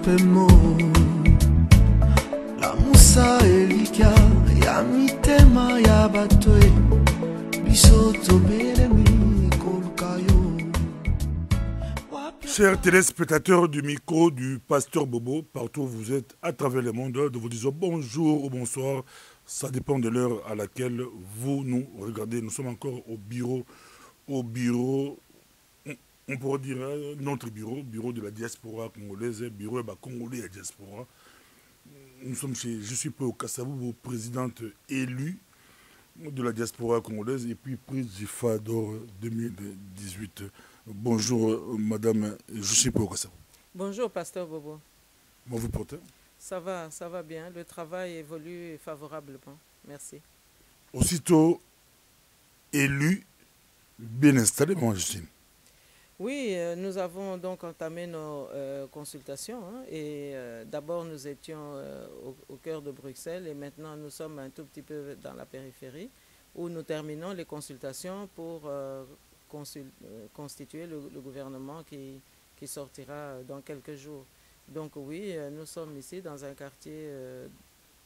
mapemo la musa elika ya mitema ya batoe biso tobelemi kolukayo. Chers téléspectateurs du micro du Pasteur Bobo, partout où vous êtes à travers le monde, de vous dire bonjour ou bonsoir, ça dépend de l'heure à laquelle vous nous regardez. Nous sommes encore au bureau, on pourrait dire notre bureau de la diaspora congolaise, bureau congolais à diaspora. Nous sommes chez Je suis Peo Kassabou, présidente élue de la diaspora congolaise et puis prise du FADOR 2018. Bonjour madame, je suis Peo Kassabou. Bonjour pasteur Bobo. Comment vous portez? Ça va bien. Le travail évolue favorablement. Merci. Aussitôt élu, bien installé, moi Justine. Oui, nous avons donc entamé nos consultations et d'abord nous étions au cœur de Bruxelles et maintenant nous sommes un tout petit peu dans la périphérie où nous terminons les consultations pour constituer le gouvernement qui sortira dans quelques jours. Donc oui, nous sommes ici dans un quartier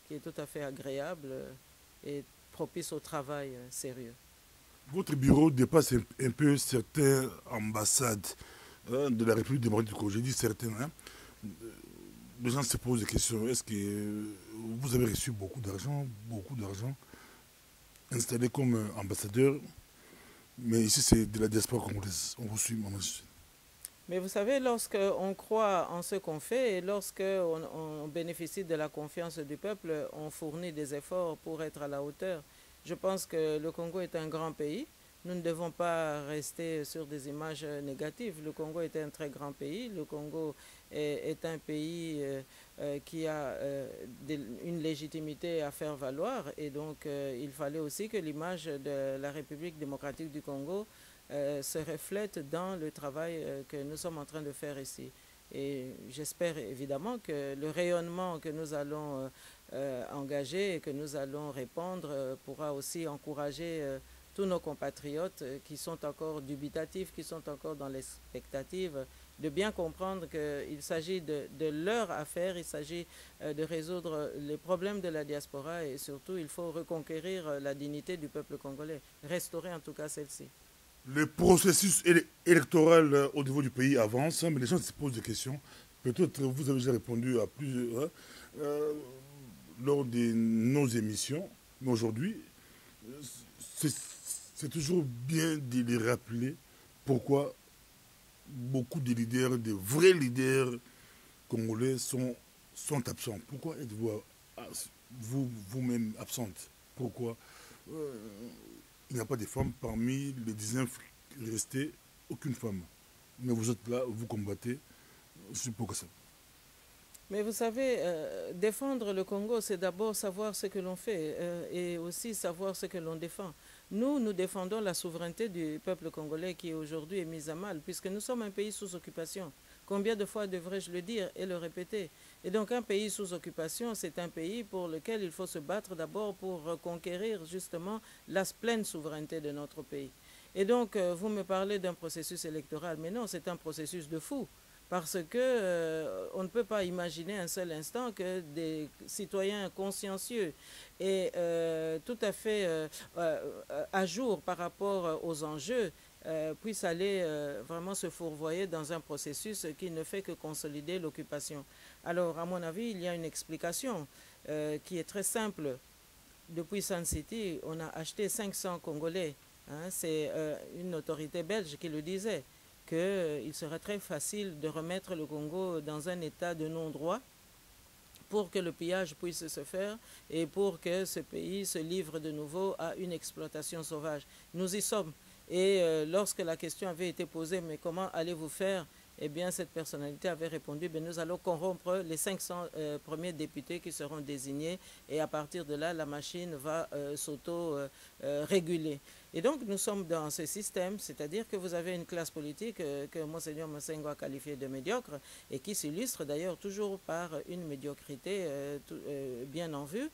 qui est tout à fait agréable et propice au travail sérieux. Votre bureau dépasse un peu certaines ambassades de la République démocratique du Congo. J'ai dit certains. Les gens se posent des questions. Est-ce que vous avez reçu beaucoup d'argent installé comme ambassadeur? Mais ici, c'est de la diaspora congolaise. On vous suit, maman. Mais vous savez, lorsqu'on croit en ce qu'on fait et lorsqu'on bénéficie de la confiance du peuple, on fournit des efforts pour être à la hauteur. Je pense que le Congo est un grand pays. Nous ne devons pas rester sur des images négatives. Le Congo est un très grand pays. Le Congo est un pays qui a une légitimité à faire valoir. Et donc, il fallait aussi que l'image de la République démocratique du Congo se reflète dans le travail que nous sommes en train de faire ici. Et j'espère évidemment que le rayonnement que nous allons engager et que nous allons répandre pourra aussi encourager tous nos compatriotes qui sont encore dubitatifs, qui sont encore dans l'expectative, de bien comprendre qu'il s'agit de leur affaire, il s'agit de résoudre les problèmes de la diaspora et surtout il faut reconquérir la dignité du peuple congolais, restaurer en tout cas celle-ci. Le processus électoral au niveau du pays avance, mais les gens se posent des questions. Peut-être vous avez déjà répondu à plusieurs lors de nos émissions, mais aujourd'hui, c'est toujours bien de les rappeler pourquoi beaucoup de leaders, de vrais leaders congolais sont absents. Pourquoi êtes-vous vous-même absente? Pourquoi il n'y a pas de femmes parmi les 19 restés, aucune femme. Mais vous êtes là, vous combattez. C'est pour ça. Mais vous savez, défendre le Congo, c'est d'abord savoir ce que l'on fait et aussi savoir ce que l'on défend. Nous défendons la souveraineté du peuple congolais qui aujourd'hui est mise à mal, puisque nous sommes un pays sous occupation. Combien de fois devrais-je le dire et le répéter? Et donc un pays sous occupation, c'est un pays pour lequel il faut se battre d'abord pour conquérir justement la pleine souveraineté de notre pays. Et donc vous me parlez d'un processus électoral, mais non, c'est un processus de fou. Parce qu'on ne peut pas imaginer un seul instant que des citoyens consciencieux et tout à fait à jour par rapport aux enjeux puissent aller vraiment se fourvoyer dans un processus qui ne fait que consolider l'occupation. Alors, à mon avis, il y a une explication qui est très simple. Depuis Sun City, on a acheté 500 Congolais. Hein, c'est une autorité belge qui le disait, qu'il serait très facile de remettre le Congo dans un état de non-droit pour que le pillage puisse se faire et pour que ce pays se livre de nouveau à une exploitation sauvage. Nous y sommes. Et lorsque la question avait été posée, mais comment allez-vous faire? Eh bien, cette personnalité avait répondu, bien, nous allons corrompre les 500 premiers députés qui seront désignés et à partir de là, la machine va s'auto-réguler. Et donc, nous sommes dans ce système, c'est-à-dire que vous avez une classe politique que Monseigneur Masengo a qualifiée de médiocre et qui s'illustre d'ailleurs toujours par une médiocrité bien en vue.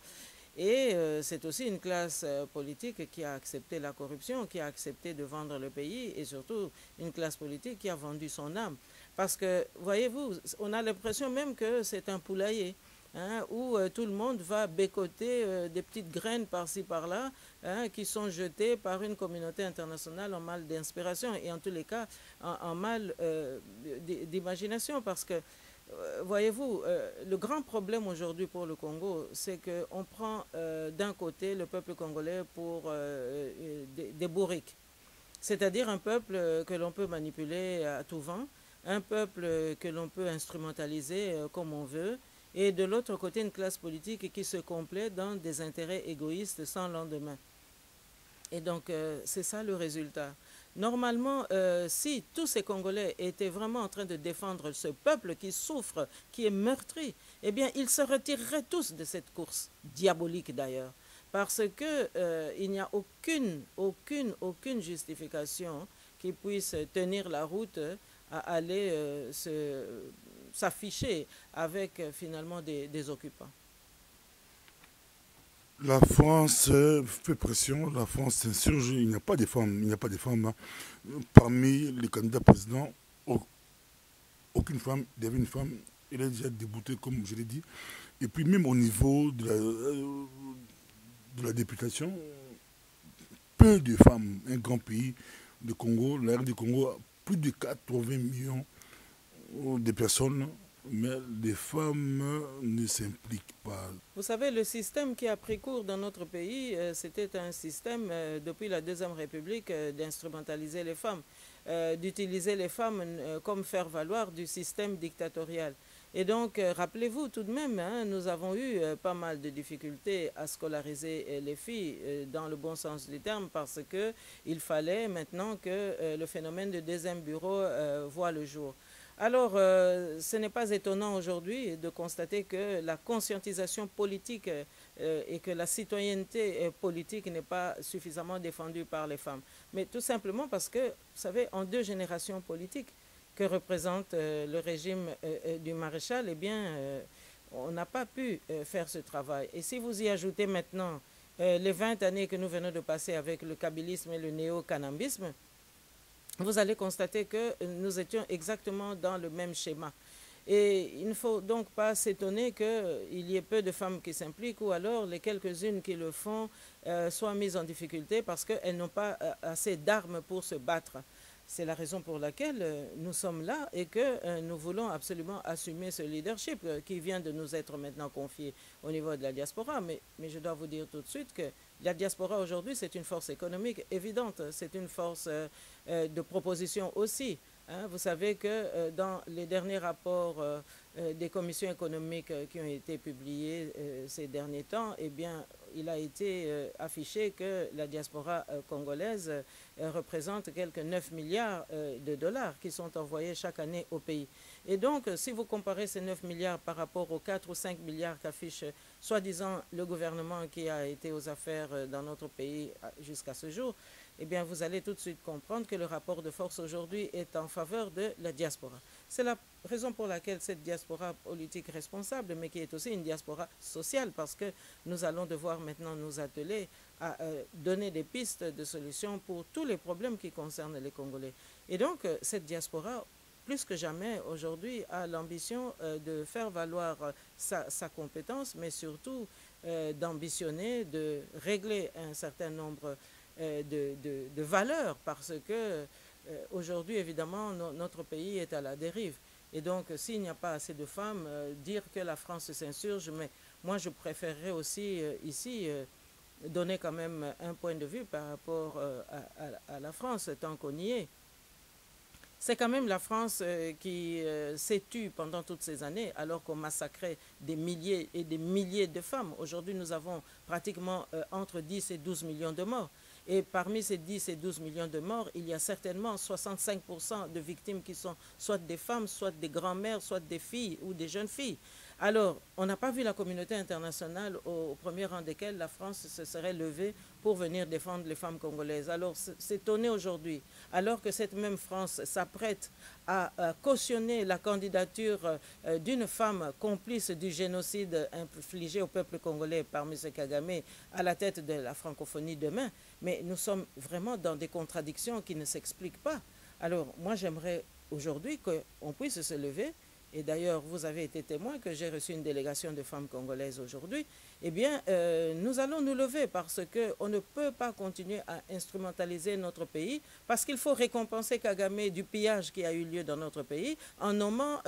Et c'est aussi une classe politique qui a accepté la corruption, qui a accepté de vendre le pays et surtout une classe politique qui a vendu son âme. Parce que, voyez-vous, on a l'impression même que c'est un poulailler. Hein, où tout le monde va bécoter des petites graines par-ci par-là, hein, qui sont jetées par une communauté internationale en mal d'inspiration et en tous les cas en mal d'imagination. Parce que, voyez-vous, le grand problème aujourd'hui pour le Congo, c'est qu'on prend d'un côté le peuple congolais pour des bourriques, c'est-à-dire un peuple que l'on peut manipuler à tout vent, un peuple que l'on peut instrumentaliser comme on veut, et de l'autre côté une classe politique qui se complaît dans des intérêts égoïstes sans lendemain. Et donc c'est ça le résultat. Normalement, si tous ces Congolais étaient vraiment en train de défendre ce peuple qui souffre, qui est meurtri, eh bien ils se retireraient tous de cette course, diabolique d'ailleurs. Parce qu'il n'y a aucune justification qui puisse tenir la route à aller s'afficher avec finalement des occupants. La France fait pression, la France s'insurge, il n'y a pas de femmes, hein. Parmi les candidats présidents, aucune femme, il y avait une femme, elle est déjà déboutée comme je l'ai dit. Et puis même au niveau de la députation, peu de femmes, un grand pays, le Congo, l'air du Congo a plus de 80 millions de personnes, mais les femmes ne s'impliquent pas. Vous savez, le système qui a pris cours dans notre pays, c'était un système, depuis la Deuxième République, d'instrumentaliser les femmes, d'utiliser les femmes comme faire-valoir du système dictatorial. Et donc, rappelez-vous tout de même, hein, nous avons eu pas mal de difficultés à scolariser les filles dans le bon sens du terme parce qu'il fallait maintenant que le phénomène de deuxième bureau voit le jour. Alors, ce n'est pas étonnant aujourd'hui de constater que la conscientisation politique et que la citoyenneté politique n'est pas suffisamment défendue par les femmes. Mais tout simplement parce que, vous savez, en 2 générations politiques que représente le régime du maréchal, eh bien, on n'a pas pu faire ce travail. Et si vous y ajoutez maintenant les 20 années que nous venons de passer avec le kabylisme et le néo-canambisme, vous allez constater que nous étions exactement dans le même schéma. Et il ne faut donc pas s'étonner qu'il y ait peu de femmes qui s'impliquent ou alors les quelques-unes qui le font soient mises en difficulté parce qu'elles n'ont pas assez d'armes pour se battre. C'est la raison pour laquelle nous sommes là et que nous voulons absolument assumer ce leadership qui vient de nous être maintenant confié au niveau de la diaspora. Mais je dois vous dire tout de suite que la diaspora aujourd'hui, c'est une force économique évidente, c'est une force de proposition aussi. Hein. Vous savez que dans les derniers rapports des commissions économiques qui ont été publiés ces derniers temps, eh bien, il a été affiché que la diaspora congolaise représente quelques 9 milliards de dollars qui sont envoyés chaque année au pays. Et donc, si vous comparez ces 9 milliards par rapport aux 4 ou 5 milliards qu'affiche soi-disant le gouvernement qui a été aux affaires dans notre pays jusqu'à ce jour, eh bien, vous allez tout de suite comprendre que le rapport de force aujourd'hui est en faveur de la diaspora. C'est la raison pour laquelle cette diaspora politique responsable, mais qui est aussi une diaspora sociale, parce que nous allons devoir maintenant nous atteler à donner des pistes de solutions pour tous les problèmes qui concernent les Congolais. Et donc, cette diaspora, plus que jamais aujourd'hui, a l'ambition de faire valoir sa compétence, mais surtout d'ambitionner, de régler un certain nombre de valeurs, parce que aujourd'hui, évidemment, notre pays est à la dérive. Et donc, s'il n'y a pas assez de femmes, dire que la France s'insurge, mais moi, je préférerais aussi ici donner quand même un point de vue par rapport à la France, tant qu'on y est. C'est quand même la France qui s'est tue pendant toutes ces années, alors qu'on massacrait des milliers et des milliers de femmes. Aujourd'hui, nous avons pratiquement entre 10 et 12 millions de morts. Et parmi ces 10 et 12 millions de morts, il y a certainement 65% de victimes qui sont soit des femmes, soit des grands-mères, soit des filles ou des jeunes filles. Alors, on n'a pas vu la communauté internationale au premier rang desquelles la France se serait levée pour venir défendre les femmes congolaises. Alors, s'étonner aujourd'hui, alors que cette même France s'apprête à cautionner la candidature d'une femme complice du génocide infligé au peuple congolais par M. Kagame à la tête de la francophonie demain, mais nous sommes vraiment dans des contradictions qui ne s'expliquent pas. Alors, moi, j'aimerais aujourd'hui qu'on puisse se lever. Et d'ailleurs, vous avez été témoin que j'ai reçu une délégation de femmes congolaises aujourd'hui. Eh bien, nous allons nous lever parce qu'on ne peut pas continuer à instrumentaliser notre pays, parce qu'il faut récompenser Kagame du pillage qui a eu lieu dans notre pays en nommant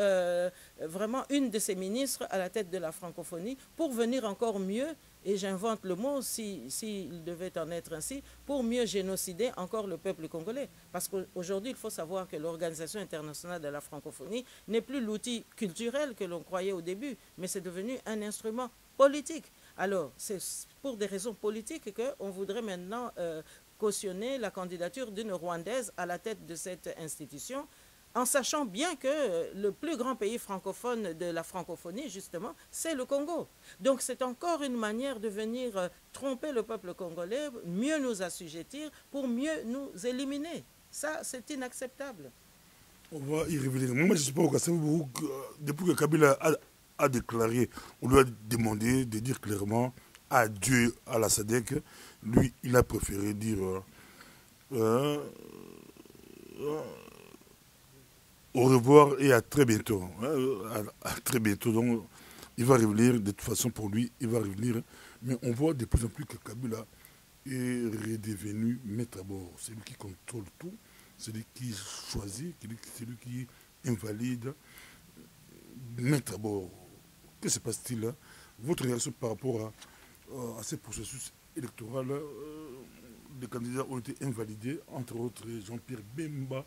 vraiment une de ses ministres à la tête de la francophonie pour venir encore mieux, et j'invente le mot s'il devait en être ainsi, pour mieux génocider encore le peuple congolais. Parce qu'aujourd'hui, il faut savoir que l'Organisation internationale de la francophonie n'est plus l'outil culturel que l'on croyait au début, mais c'est devenu un instrument politique. Alors, c'est pour des raisons politiques qu'on voudrait maintenant cautionner la candidature d'une Rwandaise à la tête de cette institution, en sachant bien que le plus grand pays francophone de la francophonie, justement, c'est le Congo. Donc c'est encore une manière de venir tromper le peuple congolais, mieux nous assujettir, pour mieux nous éliminer. Ça, c'est inacceptable. On va y revenir. Moi, je ne sais pas pourquoi. Depuis que Kabila a déclaré, on lui a demandé de dire clairement adieu à la SADC. Lui, il a préféré dire au revoir et à très bientôt. À très bientôt. Donc, il va revenir. De toute façon, pour lui, il va revenir. Mais on voit de plus en plus que Kabila est redevenu maître à bord. C'est lui qui contrôle tout. C'est lui qui choisit, c'est lui qui invalide. Maître à bord. Que se passe-t-il là? Votre réaction par rapport à ce processus électoral, les candidats ont été invalidés, entre autres Jean-Pierre Bemba,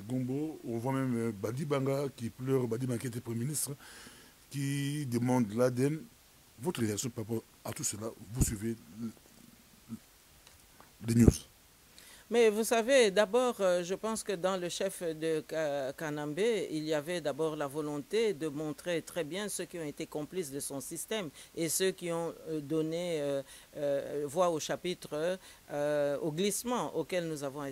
Gombo, on voit même Badi Banga qui pleure, Badi Banga qui était Premier ministre, qui demande l'ADN. Votre réaction par rapport à tout cela, vous suivez les news? Mais vous savez, d'abord, je pense que dans le chef de Kanambe, il y avait d'abord la volonté de montrer très bien ceux qui ont été complices de son système et ceux qui ont donné voix au chapitre, au glissement auquel nous avons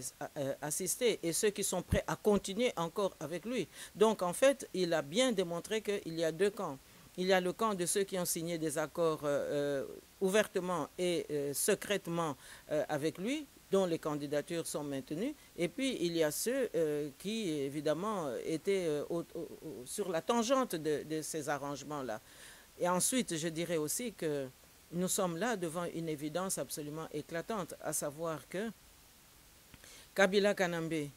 assisté, et ceux qui sont prêts à continuer encore avec lui. Donc, en fait, il a bien démontré qu'il y a deux camps. Il y a le camp de ceux qui ont signé des accords ouvertement et secrètement avec lui, dont les candidatures sont maintenues. Et puis, il y a ceux qui, évidemment, étaient sur la tangente de ces arrangements-là. Et ensuite, je dirais aussi que nous sommes là devant une évidence absolument éclatante, à savoir que Kabila Kanambe,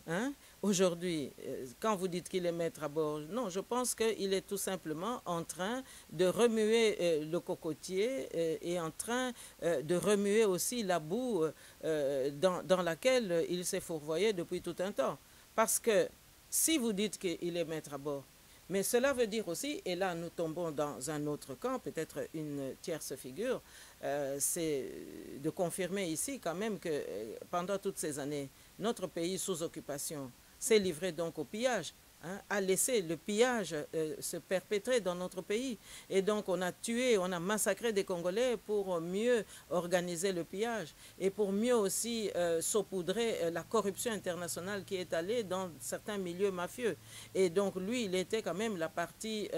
aujourd'hui, quand vous dites qu'il est maître à bord, non, je pense qu'il est tout simplement en train de remuer le cocotier et en train de remuer aussi la boue dans laquelle il s'est fourvoyé depuis tout un temps. Parce que si vous dites qu'il est maître à bord, mais cela veut dire aussi, et là nous tombons dans un autre camp, peut-être une tierce figure, c'est de confirmer ici quand même que pendant toutes ces années, notre pays sous occupation s'est livré donc au pillage, a laissé le pillage se perpétrer dans notre pays. Et donc on a tué, on a massacré des Congolais pour mieux organiser le pillage et pour mieux aussi saupoudrer la corruption internationale qui est allée dans certains milieux mafieux. Et donc lui, il était quand même la partie,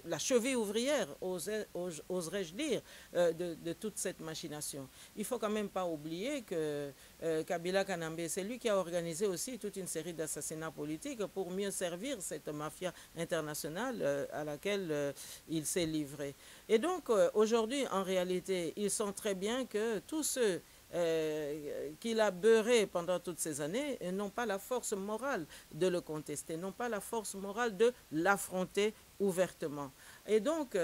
la cheville ouvrière, oserais-je dire, de toute cette machination. Il ne faut quand même pas oublier que Kabila Kanambe, c'est lui qui a organisé aussi toute une série d'assassinats politiques pour mieux servir cette mafia internationale à laquelle il s'est livré. Et donc, aujourd'hui, en réalité, il sent très bien que tous ceux qu'il a beurré pendant toutes ces années n'ont pas la force morale de le contester, n'ont pas la force morale de l'affronter ouvertement. Et donc,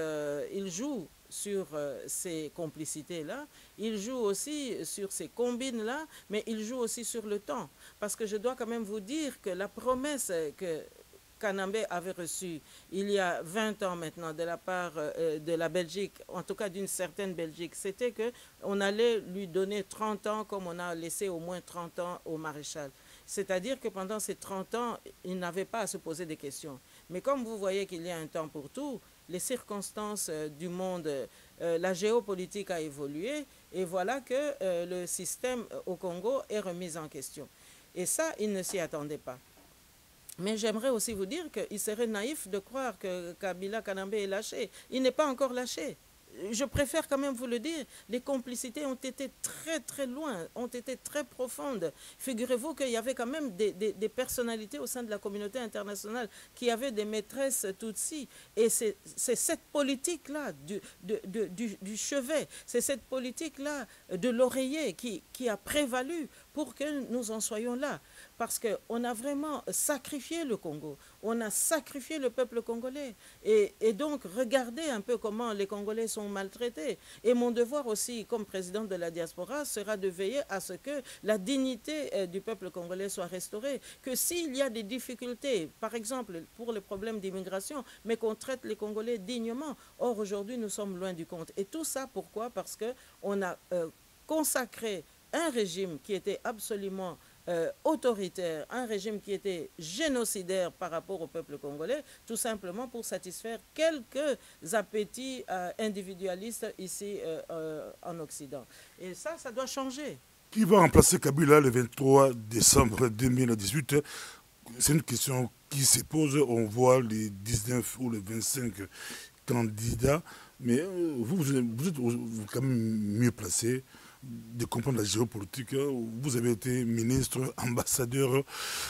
il joue sur ces complicités-là, il joue aussi sur ces combines-là, mais il joue aussi sur le temps. Parce que je dois quand même vous dire que la promesse que Kanambe avait reçue il y a 20 ans maintenant de la part de la Belgique, en tout cas d'une certaine Belgique, c'était qu'on allait lui donner 30 ans comme on a laissé au moins 30 ans au maréchal. C'est-à-dire que pendant ces 30 ans, il n'avait pas à se poser des questions. Mais comme vous voyez qu'il y a un temps pour tout, les circonstances du monde, la géopolitique a évolué et voilà que le système au Congo est remis en question. Et ça, il ne s'y attendait pas. Mais j'aimerais aussi vous dire qu'il serait naïf de croire que Kabila Kanambe est lâché. Il n'est pas encore lâché. je préfère quand même vous le dire, les complicités ont été très très loin, ont été très profondes. Figurez-vous qu'il y avait quand même des personnalités au sein de la communauté internationale qui avaient des maîtresses tutsis. Et c'est cette politique-là du chevet, c'est cette politique-là de l'oreiller qui a prévalu pour que nous en soyons là. Parce qu'on a vraiment sacrifié le Congo, on a sacrifié le peuple congolais. Et donc, regardez un peu comment les Congolais sont maltraités. Et mon devoir aussi, comme président de la diaspora, sera de veiller à ce que la dignité du peuple congolais soit restaurée. Que s'il y a des difficultés, par exemple pour les problèmes d'immigration, mais qu'on traite les Congolais dignement. Or, aujourd'hui, nous sommes loin du compte. Et tout ça, pourquoi? Parce qu'on a consacré un régime qui était absolument autoritaire, un régime qui était génocidaire par rapport au peuple congolais, tout simplement pour satisfaire quelques appétits individualistes ici en Occident. Et ça doit changer. Qui va remplacer Kabila le 23 décembre 2018? C'est une question qui se pose. On voit les 19 ou les 25 candidats, mais vous êtes quand même mieux placé de comprendre la géopolitique. Vous avez été ministre, ambassadeur,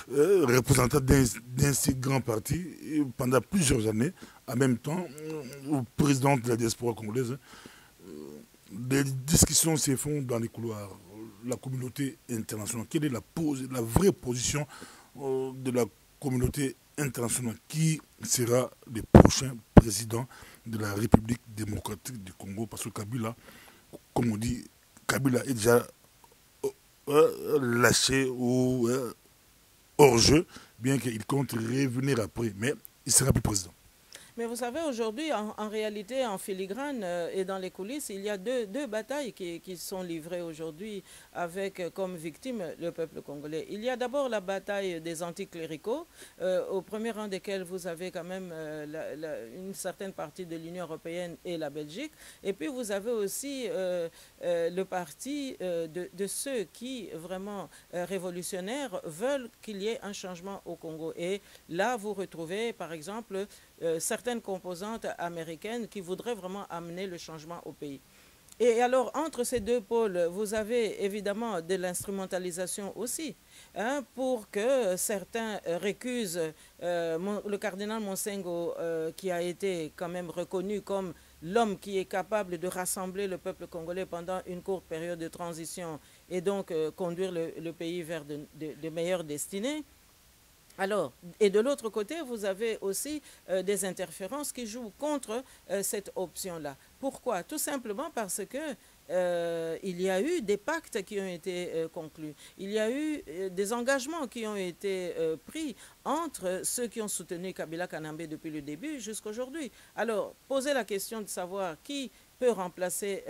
représentant d'un si grand parti pendant plusieurs années, en même temps, président de la diaspora congolaise. Les discussions se font dans les couloirs. La communauté internationale, quelle est la vraie position de la communauté internationale? Qui sera le prochain président de la République démocratique du Congo? Parce que Kabila, comme on dit, Kabila est déjà lâché ou hors jeu, bien qu'il compte revenir après, mais il sera plus président. Mais vous savez, aujourd'hui, en réalité, en filigrane et dans les coulisses, il y a deux batailles qui sont livrées aujourd'hui avec comme victime le peuple congolais. Il y a d'abord la bataille des anticléricaux, au premier rang desquels vous avez quand même une certaine partie de l'Union européenne et la Belgique. Et puis vous avez aussi le parti de ceux qui, vraiment révolutionnaires, veulent qu'il y ait un changement au Congo. Et là, vous retrouvez, par exemple, certaines composantes américaines qui voudraient vraiment amener le changement au pays. Et alors, entre ces deux pôles, vous avez évidemment de l'instrumentalisation aussi, hein, pour que certains récusent le cardinal Monsengo, qui a été quand même reconnu comme l'homme qui est capable de rassembler le peuple congolais pendant une courte période de transition et donc conduire le pays vers de meilleures destinées. Alors, et de l'autre côté, vous avez aussi des interférences qui jouent contre cette option-là. Pourquoi? Tout simplement parce que il y a eu des pactes qui ont été conclus. Il y a eu des engagements qui ont été pris entre ceux qui ont soutenu Kabila Kanambe depuis le début jusqu'à aujourd'hui. Alors, posez la question de savoir qui peut remplacer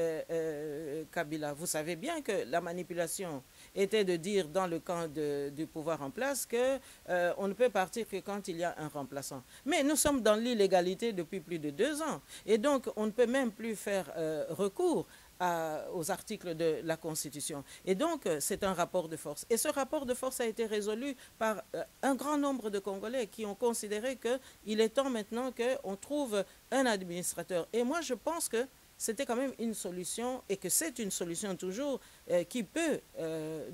Kabila. Vous savez bien que la manipulation était de dire dans le camp du pouvoir en place qu'on ne peut partir que quand il y a un remplaçant. Mais nous sommes dans l'illégalité depuis plus de 2 ans. Et donc, on ne peut même plus faire recours aux articles de la Constitution. Et donc, c'est un rapport de force. Et ce rapport de force a été résolu par un grand nombre de Congolais qui ont considéré qu'il est temps maintenant qu'on trouve un administrateur. Et moi, je pense que c'était quand même une solution et que c'est une solution toujours qui peut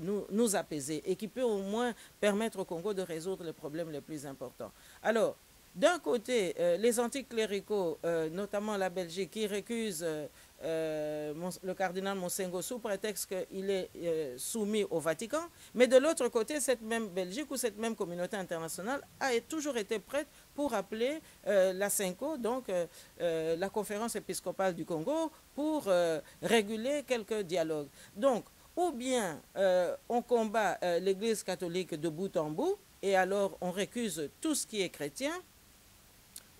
nous apaiser et qui peut au moins permettre au Congo de résoudre les problèmes les plus importants. Alors, d'un côté, les anticléricaux, notamment la Belgique, qui récusent le cardinal Monsengo sous prétexte qu'il est soumis au Vatican, mais de l'autre côté, cette même Belgique ou cette même communauté internationale a toujours été prête pour appeler la CENCO, donc la conférence épiscopale du Congo, pour réguler quelques dialogues. Donc, ou bien on combat l'Église catholique de bout en bout, et alors on récuse tout ce qui est chrétien,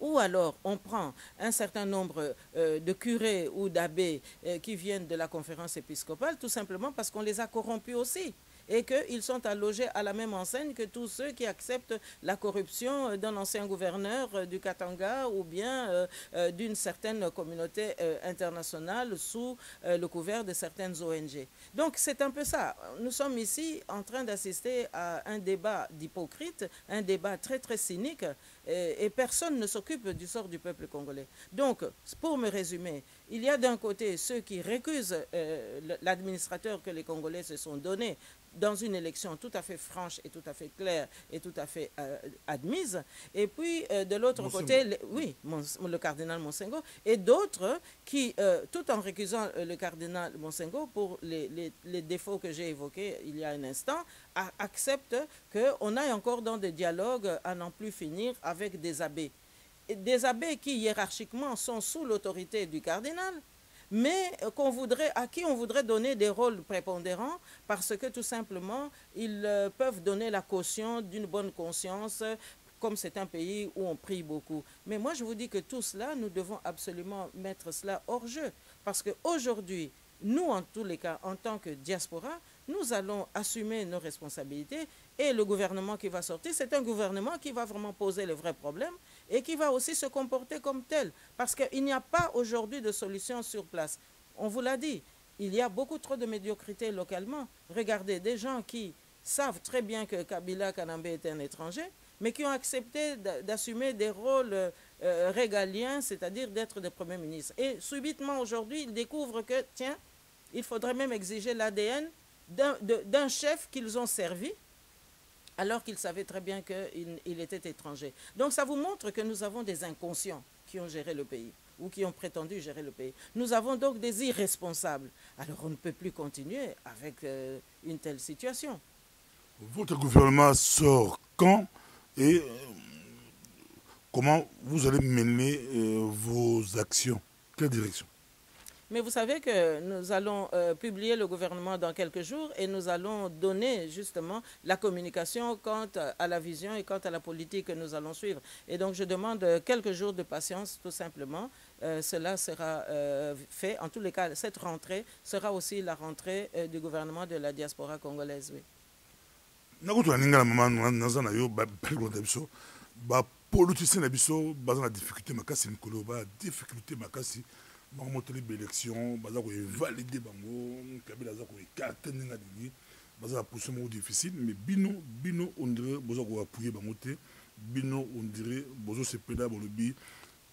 ou alors on prend un certain nombre de curés ou d'abbés qui viennent de la conférence épiscopale, tout simplement parce qu'on les a corrompus aussi, et qu'ils sont allogés à la même enseigne que tous ceux qui acceptent la corruption d'un ancien gouverneur du Katanga ou bien d'une certaine communauté internationale sous le couvert de certaines ONG. Donc c'est un peu ça. Nous sommes ici en train d'assister à un débat d'hypocrite, un débat très très cynique et personne ne s'occupe du sort du peuple congolais. Donc, pour me résumer, il y a d'un côté ceux qui récusent l'administrateur que les Congolais se sont donné dans une élection tout à fait franche et tout à fait claire et tout à fait admise. Et puis, de l'autre côté, le cardinal Monsengo, et d'autres qui, tout en récusant le cardinal Monsengo pour les défauts que j'ai évoqués il y a un instant, acceptent qu'on aille encore dans des dialogues à n'en plus finir avec des abbés. Des abbés qui hiérarchiquement sont sous l'autorité du cardinal, mais à qui on voudrait donner des rôles prépondérants parce que tout simplement, ils peuvent donner la caution d'une bonne conscience, comme c'est un pays où on prie beaucoup. Mais moi, je vous dis que tout cela, nous devons absolument mettre cela hors jeu. Parce qu'aujourd'hui, nous, en tous les cas, en tant que diaspora, nous allons assumer nos responsabilités et le gouvernement qui va sortir, c'est un gouvernement qui va vraiment poser les vrais problèmes et qui va aussi se comporter comme tel. Parce qu'il n'y a pas aujourd'hui de solution sur place. On vous l'a dit, il y a beaucoup trop de médiocrité localement. Regardez, des gens qui savent très bien que Kabila Kanambe est un étranger, mais qui ont accepté d'assumer des rôles régaliens, c'est-à-dire d'être des premiers ministres. Et subitement, aujourd'hui, ils découvrent que, tiens, il faudrait même exiger l'ADN d'un chef qu'ils ont servi, alors qu'ils savaient très bien qu'il était étranger. Donc ça vous montre que nous avons des inconscients qui ont géré le pays, ou qui ont prétendu gérer le pays. Nous avons donc des irresponsables. Alors on ne peut plus continuer avec une telle situation. Votre gouvernement sort quand et comment vous allez mener vos actions? Quelle direction? Mais vous savez que nous allons publier le gouvernement dans quelques jours et nous allons donner justement la communication quant à la vision et quant à la politique que nous allons suivre. Et donc je demande quelques jours de patience tout simplement. Cela sera fait. En tous les cas, cette rentrée sera aussi la rentrée du gouvernement de la diaspora congolaise. Oui. Politicien na biso baza na difficulté makasi mikolo ba difficulté makasi makamoteli élection baza ko valider bango Kabila za ko écarter ninga dini baza na position mo difficile mais bino on dirait boza ko appuyer bango te bino on dirait bozo sepeda bolobi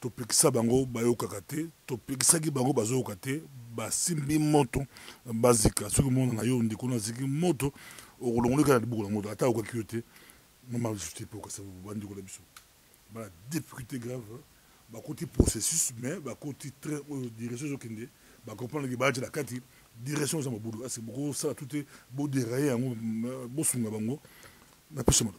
to pekisa bango bayo kakate to pekisa ki bango bazo kakate ba simbi moto bazika ce que mon na yo ndiko na ziki moto o kolongole ka libuko la moto ata ko kyote mama juste pour que ça vous bandi ko la biso la difficulté grave, bah côté processus, mais bah côté très direction au Kende, bah comprendre que bah la carte direction ça m'a boulot, c'est beaucoup ça tout est beau dérailler en beau sunga bango, na pas seulement.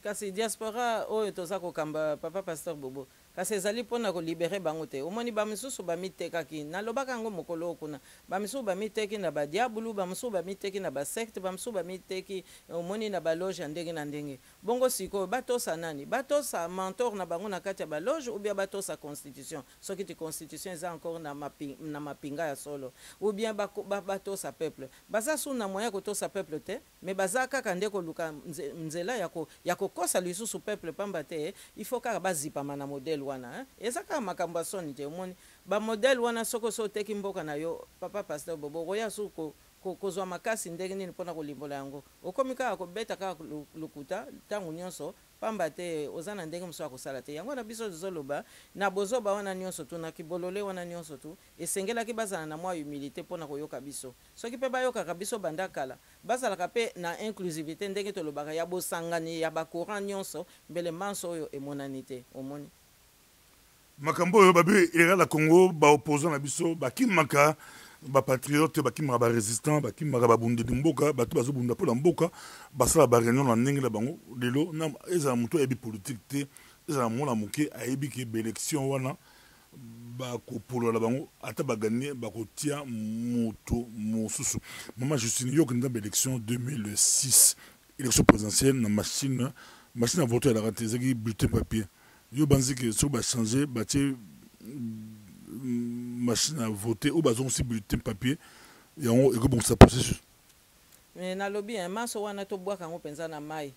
Kasi diaspora oyo tozako kamba papa pasteur Bobo. Kasi ezali mpona kolibere bango te omoni bamisusu bamitekaki nalobaka yango mokolo kuna bamisusu bamiteki na badiabulu bamisusu bamiteki na basekte bamisusu bamiteki omoni na baloge ya ndenge na ndenge bongo sikoyo batosa nani batosa mentor na bango na kati ya baloge ou bien batosa constitution soki ti constitution eza encore na mapinga ya solo ou bien batosa peuple baza su na moya kotosa peuple te mais baza kaka nde koluka nzela ya kokosa lisusu peuple pamba te il faut kaka bazipama na modèle wana ezaka makambo ya soni te omoni bamodele wana soko so oteki mboka na yo papa pasteur Bobo koya su kozwa makasi ndenge nini mpona kolimbola yango okomi kaka kobeta kaka lokuta ntango nyonso pamba te oza na ndenge mosusu akosala te yango na biso tozoloba na bozoba wana nyonso tu na kibolole wana nyonso tu esengelaki bazala na mwa humilité mpona koyoka biso soki mpe bayokaka biso banda kala bazalaka mpe na inclusivité ndenge tolobaka ya bosangani ya bacourant nyonso mbele manso oyo emonani te omoni makambo oyo babe era la Congo ba opposant na biso bakimaka ba patriote bakimaka ba résistant bakimaka ba bundeli mboka bato bazobunda pola mboka basala ba réunion na ndenge la bango lelo na eza muto ebi politique te eza mona moke ayebi ke élection wana ba ko polola bango ata baganye ba ko tia moto mosusu mama Justine yo kenda élection 2006 élection présidentielle na machine à voter à la raté zaki bulletin papier yo banzi que so ba changer ba tie machine à voter ou bazon aussi bulletin papier et on et bon ça processus mais na lobby un maso wana to bwaka ngo penza na mai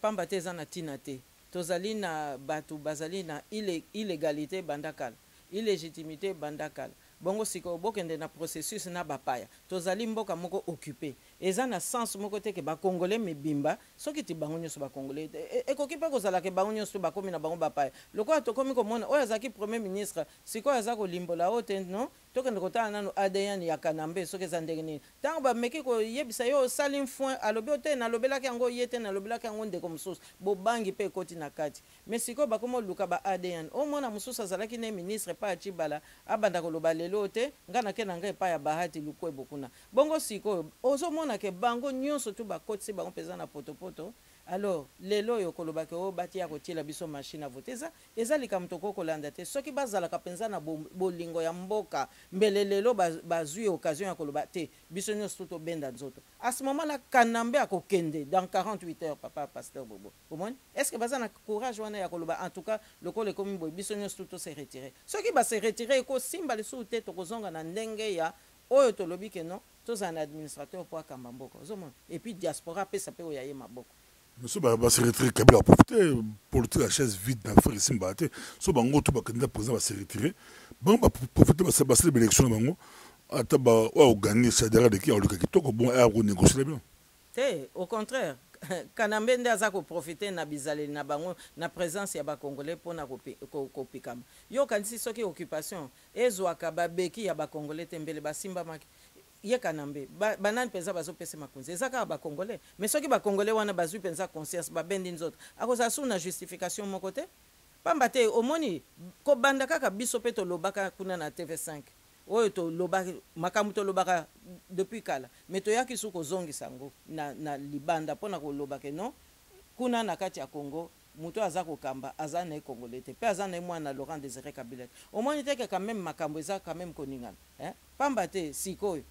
pamba te za na tina te tozali na batu bazali na illégalité bandakal illégitimité bandakal bongo siko bokende na processus na bapaya tozali mboka moko occupé eza na sens moko te ke bakongolais mibimba soki ti bango nyonso bakongolais ekoki mpe kozala ke bango nyonso bakomi na bango bapaya lokola tokomi komona oyo azalaki premier ministre sikoyo aza kolimbola oyo te non tokende kotala nano ADN ya Kanambe soki eza ndenge nini ntango bameki koyebisa yo osali mfoin alobi o te nalobelaki yango ye te nalobelaki yango ndeko mosusu bobangi mpe ekoti na kati mais sikoyo bakomi oluka ba ADN omona mosusu azalaki ne ministre epai ya Tshibala abanda koloba lelo te nga nake na ngai epai ya Bahati Lukwebo kuna bongo sikoyo ozomona ke bango nyonso tu bakotisi bango mpenza na potopoto alors lelo oyo kolobaki o batia kotiela biso machine à voter eza likambo tokokolanda te soki bazalaka mpenza na bolingo ya mboka mbele lelo bazwi occasion ya koloba te biso nyonso tu tobenda nzoto à ce moment là Kanambe akokende dans 48 heures papa pasteur Bobo omoni est-ce que baza na courage wana ya koloba en tout cas lokolo ekomi boye biso nyonso tu se retirer soki base retirer ekosimba lisusu te tokozonga na ndenge ya oyo tolobi ke non tozala na administrateur po akamba mboka ozomona et puis diaspora apesa mpe oyo aye maboko Monsieur se retirer, Kabila a profité pour le la chaise vide dans le frère Simbate. So bango tout candidat président va se retirer. Bon va profiter de cette élection bango. Ataba wa gagner ça derrière de qui on le kitoko bon à renégocier bien. Te au contraire Kanambe nde aza ko profiter na bizale na bango na présence ya ba congolais pona ko pikama. Yo kanisi soki occupation ezwaka babeki ya ba congolais tembele basimba maki. Ye Kanambe banani penza bazopesa makonzi ezaka ba congolais mais soki ba congolais wana bazwi penza conscience ba bendi nzoto akoza suna justification moko te pamba te omoni ko banda kaka biso pe to lobaka kuna na TV5 oyo to lobaka makamu to lobaka depuis kala mais to yaki suko zongi sango na libanda pona ko lobaka non kuna na kati ya Congo muto aza kokamba aza na congolais te pe aza na mwana Laurent Désiré Kabila omoni te que quand même makambo eza quand même koningana pamba te sikoyo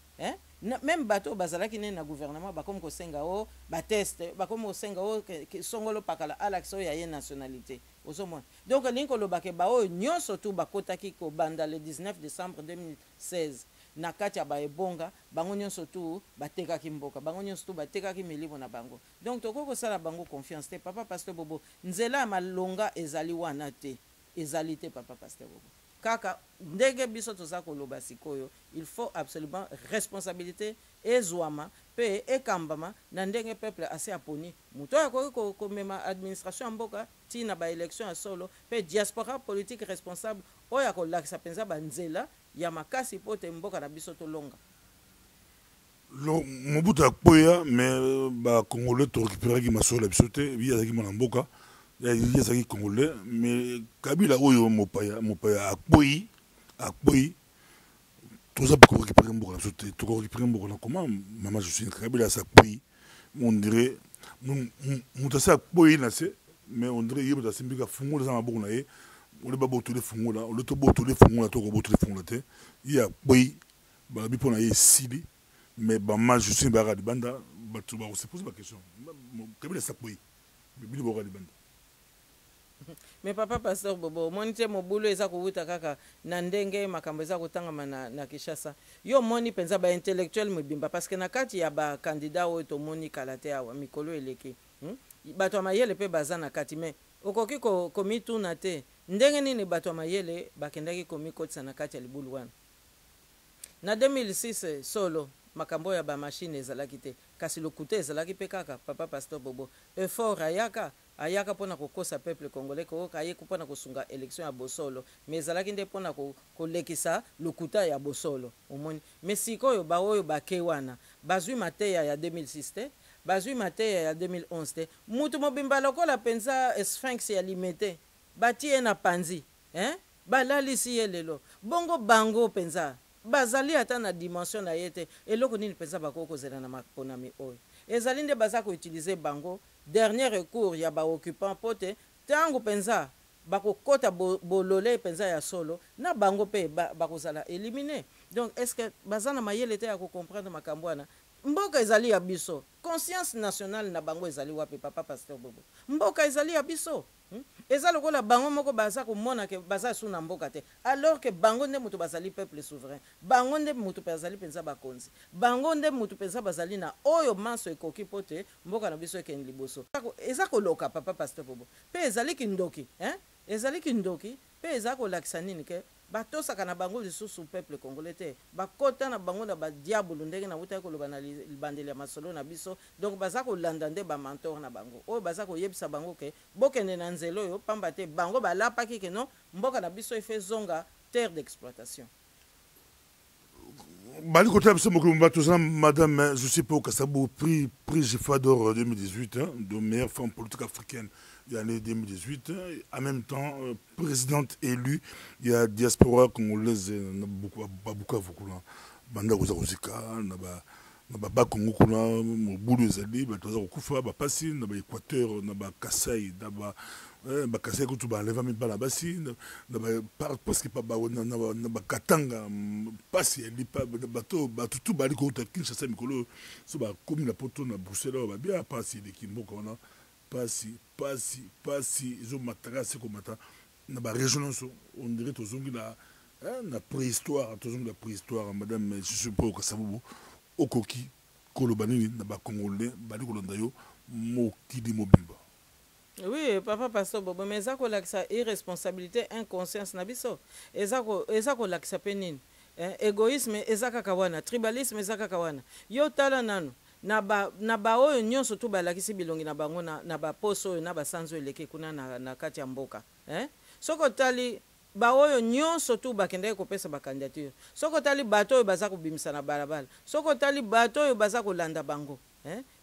même bateau bazalaki ne na gouvernement bakomi kosenga o bateste bakomi kosenga o songolo pakala alakso ya ye nationalité ozomona donc lingi kolobake baoyo nyonso tu bakotaki kobanda le 19 décembre 2016 na kati ya baebonga bango nyonso tu batekaki mboka bango nyonso tu batekaki milimo na bango donc tokoki kosala bango confiance te papa pasteur Bobo nzela ya malonga ezali wana te ezali te papa pasteur Bobo kaka ndenge biso toza koloba sikoyo il faut absolument responsabilité ezwama pe ekambama na ndenge peuple asi aponi muto akoki komema administration mboka tina ba élection ya solo pe diaspora politique responsable oya kolakisa penza banzela ya makasi pote mboka na biso tolonga Mobutu akpoya mais ba congolais to récupérer ki masola biso te biya zaki mona mboka il y a congolais mais Kabila oyo mopaya akboyi tout ça pour récupérer mboka na sote to récupérer mboka na comment maman je suis Kabila sa akboyi on dirait muta sa akboyi na se mais on dirait yeba simbika fungo za maboko na ye on le babo to le fungo la on le to boto le fungo la to ko boto le fungo la te il y a boyi ba bi pona ye sili mais ba ma je suis ba banda ba to ba se pose la question Kabila sa akboyi bi bo banda. Mais papa pasteur Bobo moni te mobulu eza kowuta kaka na ndenge makambo eza kotangama na Kinshasa yo moni penza ba intellectuel mobimba parce que na kati ya ba candidat oyo to moni kala te awa mikolo eleki bato mayele pe baza na kati mais okoki komi tuna te ndenge nini bato mayele bakendaki komi kotisa na kati ya libulu wana na 2006 solo makambo ya ba machine ezalaki te kasi lokuta ezalaki pe kaka papa pasteur Bobo effort ayaka pona kokosa peuple congolais ko kaye pona kosunga élection ya bosolo mais ezalaki nde pona kolekisa lokuta ya bosolo omoni mais sikoyo baoyo bake wana bazwi mateya ya 2006 te bazwi mateya ya 2011 te mutu mobimba lokola penza sphinx ya limete batie na panzi balalisi ye lelo bongo bango penza bazali ata na dimension na yete eloko nini penza bako kozela na maponami oyo ezali nde baza ko utiliser bango dernier recours ya ba occupant pote tango penza bako kota bolole penza ya solo na bango pe bakozala éliminer donc est-ce que bazana mayele te ya ko comprendre makambo wana mboka ezali ya biso conscience nationale na bango ezali wapi papa pasteur Bobo mboka ezali ya biso eza lokola bango moko baza komona ke baza suna mboka te alors que bango nde mutu bazali peuple souverain bango nde mutu bazali penza bakonzi bango nde mutu penza bazali na oyo manso ekoki pote mboka na biso ekeni liboso eza koloka papa pasteur Bobo pe ezali kindoki ezali kindoki pe eza kolakisa nini ke batosaka na bango lisusu peuple congolais te bakota na bango na badiabolo ndenge na wuta koloba na libandeli ya masolo na biso donc baza kolanda nde bamantor na bango oyo baza koyebisa bango ke bokende na nzela oyo pamba te bango balapaki ke non mboka na biso efe zonga terre d'exploitation. Bali côté madame, je sais pas, Kassabou, prix GIFA d'or 2018, hein, de meilleure femme politique africaine de l'année 2018. En même temps, présidente élue, il y a diaspora congolaise, beaucoup là. Banda Kozarosika, Naba Congo Kuna, Moboulou Zali, Batoza Kufa, Bapassi, Naba Équateur, Naba Kassai, Naba Kassai Kutuba, Levami Balabassi, Naba presque pas Naba Katanga, Passi, Lipa, Bato, Batutu Bali Kota, Kinshasa Mikolo, Soba, comme la poto na Bruxelles, bien Passi, les Kimbo, Passi, ils ont matracé comme matin, Naba régional, on dirait aux ongles la préhistoire, la préhistoire, madame, je sais pas, Kassabou. Okoki kolobani na ba congolais bali kolonda yo mokili mobimba. Oui, papa pasteur Bobo, mais ça ko lakisa irresponsabilité, inconscience na biso. Eza ko lakisa penine. Égoïsme ezaka kawana, tribalisme ezaka kawana. Yo tala nanu na ba oyo nyonso tu balakisi bilongi na bango na ba poso na ba sanzo eleke kuna na kati ya mboka. Soko tali ba oyo nyonso tu bakende kopesa ba candidature soko tali bato oyo baza kobimisa na balabala soko tali bato oyo baza kolanda bango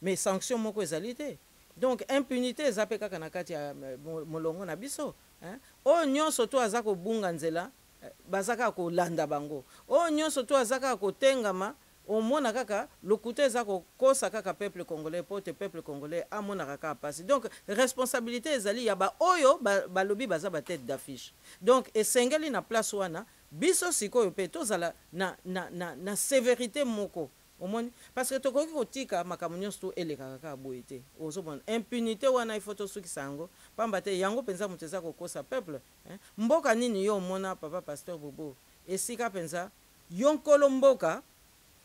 mais sanction moko ezali te donc impunité eza pe kaka na kati ya molongo na biso oyo nyonso tu aza kobunga nzela baza kaka kolanda bango oyo nyonso tu aza kaka kotengama omona kaka lokuta eza kokosa kaka peuple congolais pote peuple congolais amona kaka pasi donc responsabilité ezali ya ba oyo balobi baza ba tête d'affiche donc esengeli na place wana biso sikoyo pe tozala na sévérité moko omoni parce que tokoki kotika makambo nyonso tu eleka kaka boye te ozomona impunité wana ifo tosukisa yango pamba te yango mpenza moto eza kokosa peuple mboka nini yo omona papa pasteur Bobo esika mpenza yo nkolo mboka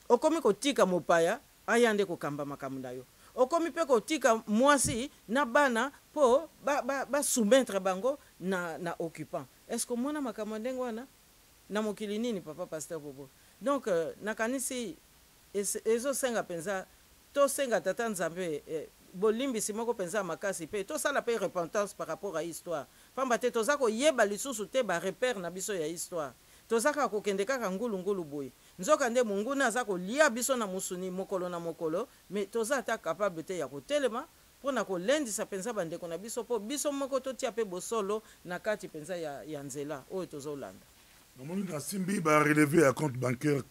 okomi kotika mopaya ayande kokamba makambo na yo okomi pe kotika mwasi na bana po ba soumettre bango na occupant est-ce que mona makambo ndenge wana na mokili nini papa pasteur Bobo donc nakanisi ezo senga penza to senga tata nzambe bolimbisi moko penza makasi pe to sala pe repentance par rapport à histoire pamba te toza ko yeba lisusu te ba repère na biso ya histoire tozaka kokende kaka ngulu boye nzoka nde munguna aza kolia biso na musuni mokolo na mokolo mais toza ata capable te ya kotelema mpona kolendisa penza bandeko na biso po biso moko totia pe bosolo na kati penza ya nzela oyo tozolanda. Namoni na simbi ba relever à compte bancaire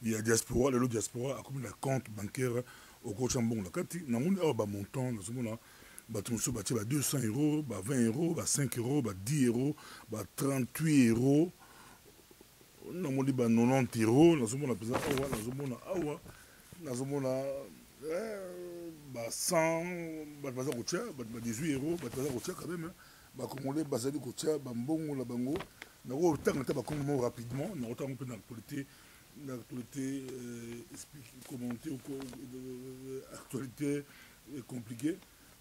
il y a diaspora le diaspora a comme la compte bancaire au Kochambon la kati namoni awa ba montant nazomona bato mosusu batie ba 200 €, ba 20 €, ba 5 €, ba 10 €, ba 38 €. Namoni ba 90 €, nazomona pesa awa nazomona ba 100 baza kotia ba 18 €, baza kotia quand même ba congolais bazali kotia ba mbongo la bango na ko tanga ta ba congo rapidement na otanga pe na actualité expliquer commenter ou actualité compliquée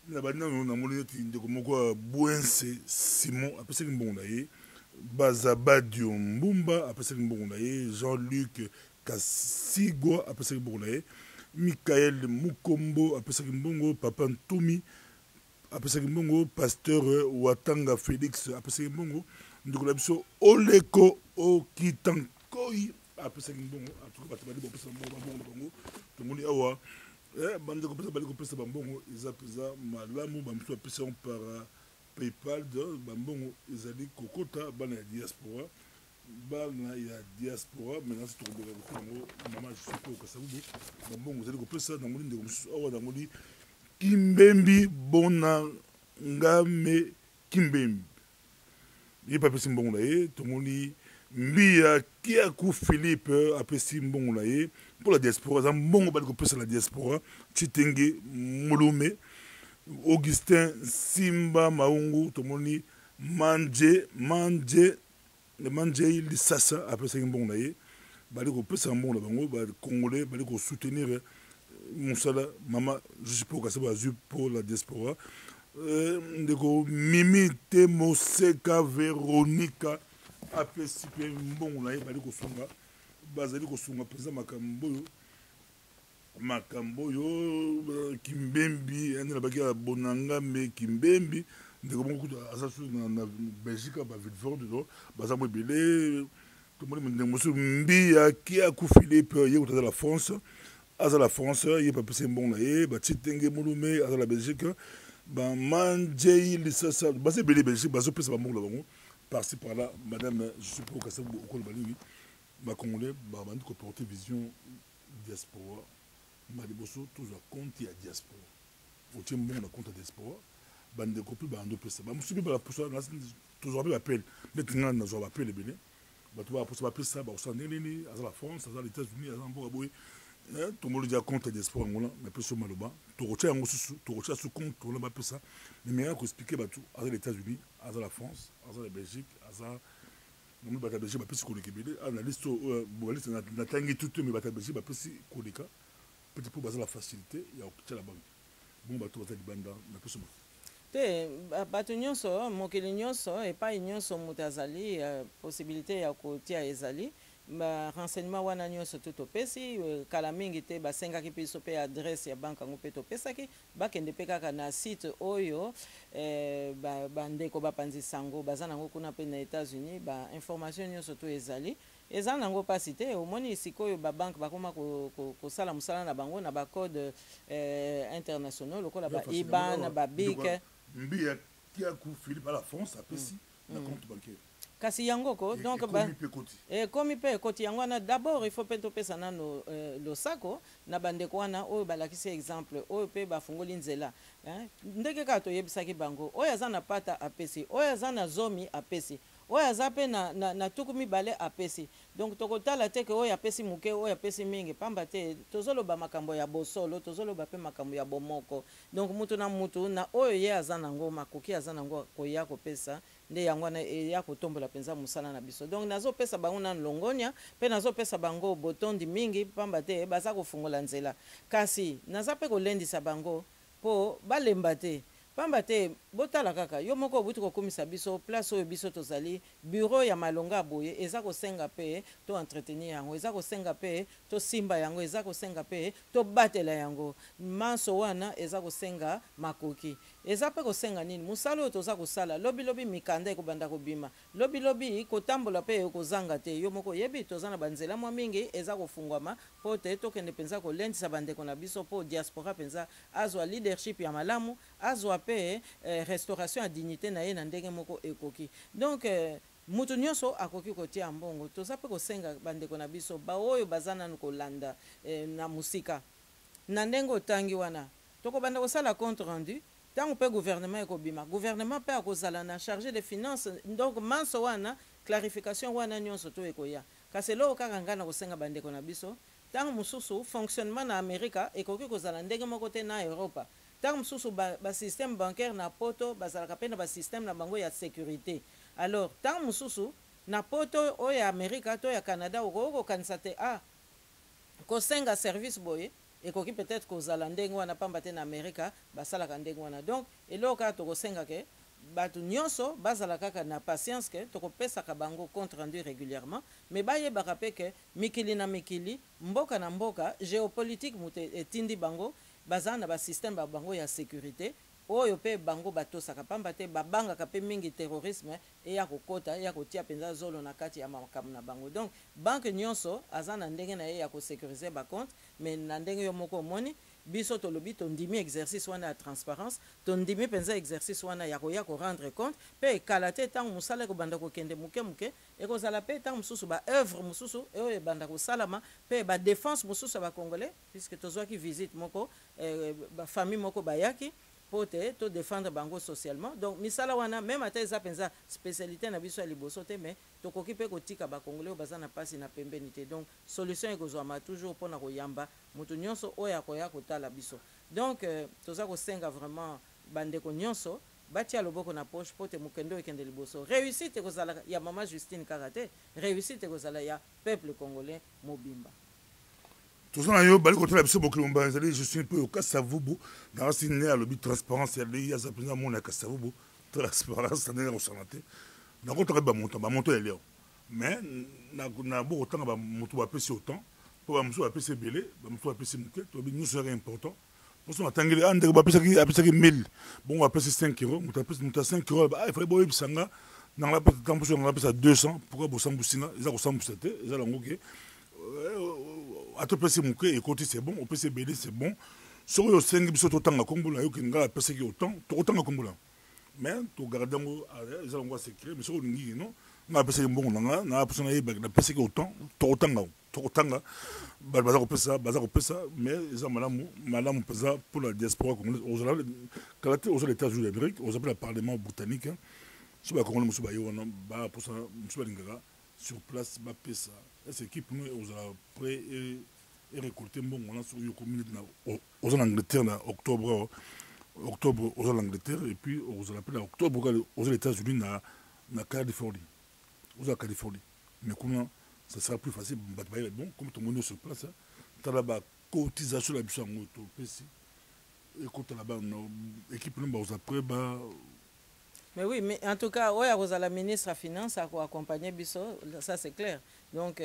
na bana na moni ti ndeko moko Bouense Simon apesa mbongo na ye Bazabadio Mbumba apesa mbongo na ye Jean-Luc Kasigwa apesa mbongo na ye Michael Mukombo apesa mbongo Papa Ntumi apesa mbongo Pasteur Watanga Félix apesa mbongo ndeko na biso Oleko Okitankoi apesa mbongo atuka batabali bopesa mbongo bango tomoni awa bande ko pesa bali ko pesa mbongo eza pesa malamu ba mtu apesa par PayPal de bambongo ezali kokota bana ya diaspora maintenant c'est trop bien ko mama je suis ko sabubu bambongo ezali kopesa na ngoli ndeko mususu awa na ngoli Kimbembi bona ngame Kimbembi ye pa pesa mbongo na ye tomoni Mbia Kiaku Philippe apesi mbongo na ye pour la diaspora za mbongo bali kopesa la diaspora Chitenge Mulume Augustin Simba Maungu tomoni manje Lisasa apesa mbongo na ye bali kopesa mbongo na bango ba congolais bali ko soutenir Moussala mama je sais pas que ça va pour la diaspora ndeko Mimi Temoseka Veronica apesi mpe mbongo na ye bali kosunga bazali kosunga mpenza makambo oyo kimbembi ande nabaki ya bonangambe kimbembi ndeko moko kutu aza su na belgique bavilleforde do baza mo ebele tomoni ndeko mosusu mbi aki akufile mpe ye kutu aza la france ye bapesi mbongo na ye batie tenge molume aza la belgique bamanjei lisasa baza ebele belgique bazopesa bambongo na bango par-ci par-là madame je suis pour kasa okolo balingi bacongolais babandi koporte vision diaspora maliboso tozwa compte ya diaspora otie mbongo na compte ya diaspora bandeko mpe bando pesa bamosusu mpe balaposa tozwa mpe bapele neti nga nazwa bapele ebele bato balaposa bapesa bakosala ndenge nini aza la france aza la états-unis aza mboka boye tomoli dia compte ya diaspora yango wana mapesa maloba tokotia yango susu tokotia su compte tona bapesa me meyaka koexplike bato aza la états-unis aza la france aza la belgique aza namoni bato ya belgique bapesi koleka ebele na liste boaliste natangi tutu me bato ya belgique bapesi koleka peut-être pour baser la facilité ya kotia la banque bon bato baza libanda mapesa te bato nyonso mokili nyonso epai nyonso moto azali possibilité ya kotia ezali renseignement wana nyonso tu topesi kala mingi te basengaki biso mpe adresse ya banke yango mpe topesaki bakende mpe kaka na site oyo bandeko bapanzisa yango baza nango kuna mpe na états-unis bainformation nyonso tu ezali eza nango mpasi te omoni sikoyo babanke bakoma kosala mosala na bango na bacode internationaux lokola baiban babike mbi akiaku philippe à la france apesi na compte bancaire kasi yango ko donc ekomi mpe ekoti yango wana d'abord il faut mpe topesa nano losako na bandeko wana oyo balakisi exemple oyo mpe bafungoli nzela ndenge kaka toyebisaki bango oyo aza na pata apesi oyo aza na zomi apesi oyo aza mpe na tuku mibale apesi donc tokotala te ke oyo apesi moke oyo apesi mingi pamba te tozoloba makambo ya bosolo tozoloba mpe makambo ya bomoko donc mutu na mutu na oyo ye aza nango makoki aza nango koya kopesa nde yango wana eya kotombola mpenza mosala na biso donc nazopesa bango nanu longonia mpe nazopesa bango botondi mingi pamba te baza kofungola nzela kasi naza mpe kolendisa bango mpo balemba te pamba te botala kaka yo moko obuti kokumisa biso place oyo biso tozali bureau ya malonga boye eza kosenga mpe to entretenir yango eza kosenga mpe to simba yango eza kosenga mpe to batela yango manso wana eza kosenga makoki eza mpe kosenga nini mosala oyo toza kosala lobilobi mikanda ekobanda kobima lobilobi kotambola mpe ekozanga te yo moko oyebi toza na banzela mwa mingi eza kofungwama mpo te tokende mpenza kolendisa bandeko na biso mpo diaspora mpenza azwa leadership ya malamu azwa mpe restauration ya dignité na ye na ndenge moko ekoki donc mutu nyonso akoki kotia mbongo toza mpe kosenga bandeko na biso baoyo baza nanu kolanda na musika na ndenge otangi wana tokobanda kosala compte rendu ntango mpe gouvernement ekobima gouvernement mpe akozala na chargé de finance donc manso wana clarification wana nyonso to ekoya kasi eloko kaka ngai na kosenga bandeko na biso ntango mosusu fonctionnement na amerika ekoki kozala ndenge moko te na europa ntango mosusu basystème bancaire na poto bazalaka mpe na basystème na bango ya sécurité alors ntango mosusu na poto oyo ya amerika to ya canada okoki kokanisa te kosenga service boye ekoki peut-être kozala ndenge wana pamba te na amerika basalaka ndenge wana donc eloko kaka tokosenga ke bato nyonso bazala kaka na patience ke tokopesaka bango compte rendu régulièrement mais bayebaka mpe ke mikili na mikili mboka na mboka géopolitique moto etindi bango baza na basystème bango ya sécurité oyo mpe bango batosaka pamba te babangaka mpe mingi terrorisme eya kokota eya kotia mpenza zolo na kati ya makambo na bango donc banke nyonso aza na ndenge na ye ya kosécurize bacompte mais na ndenge yo moko omoni biso tolobi tondimi exercice wana ya transparence tondimi mpenza exercice wana ya koya korendre compte mpe ekala te ntango mosala ekobanda kokende moke moke ekozala mpe ntango mosusu baœuvre mosusu oyo ebanda kosalama mpe badéfense mosusu ya bacongolais puisque tozwaki visite moko bafamille moko bayaki po te to défendre bango socialement donc misala wana même ata eza mpenza spécialité na biso ya liboso te mais tokoki mpe kotika bacongolais oyo baza na mpasi na pembeni te donc solution ekozwama toujours mpona koyamba moto nyonso oyo akoya kotala biso donc toza kosenga vraiment bandeko nyonso batia loboko na poche po te mokende ekende liboso réussite ekozala ya mama Justine kaka te réussite ekozala ya peuple congolais mobimba toza na yo bali kotala biso mokili mobimba ezali Justine mpe okasavubu nasi ne alobi transparence yali aza mpenza mona ya kasavubu transparence ndenge kosala te nakotaka bamonto ya leo mais na beaucoup temps ba mutu ba pesi autant pour ba mutu ba pesi belé ba mutu ba pesi muke to bi nous serait important pour ça attendre ande ba pesi 1000 bon on va pesi 5 euros mutu pesi 5 euros il fallait boyer bisanga na la pesi temps pour on va pesi 200 pourquoi bossam busina ils a bossam busate ils a lango que à to pesi muke et côté c'est bon on pesi belé c'est bon sur yo 5 biso to tanga kombola yo kinga pesi ki autant to tanga kombola mais to garder ngo ils a lango secret mais sur lingi non na pesa mbongo nanga na pesa na yeba na pesa ki autant to tanga baza ko pesa mais ils ont malamu pesa pour la diaspora congolaise aux États-Unis d'Amérique aux appelle le parlement britannique sur ba congolais musu ba yo na ba posa musu ba lingaka sur place ba pesa cette équipe nous aux prêt et récolter mbongo na sur yo commune na aux Angleterre na octobre aux Angleterre et puis aux appelle octobre aux États-Unis na Californie aux Californie mais comment ça sera plus facile bon comme tout le monde est sur place tu as la cotisation la biso ngo to pesi et quand là-bas équipe nous aux après mais oui mais en tout cas oya kozala ministre à finance a accompagner biso ça c'est clair donc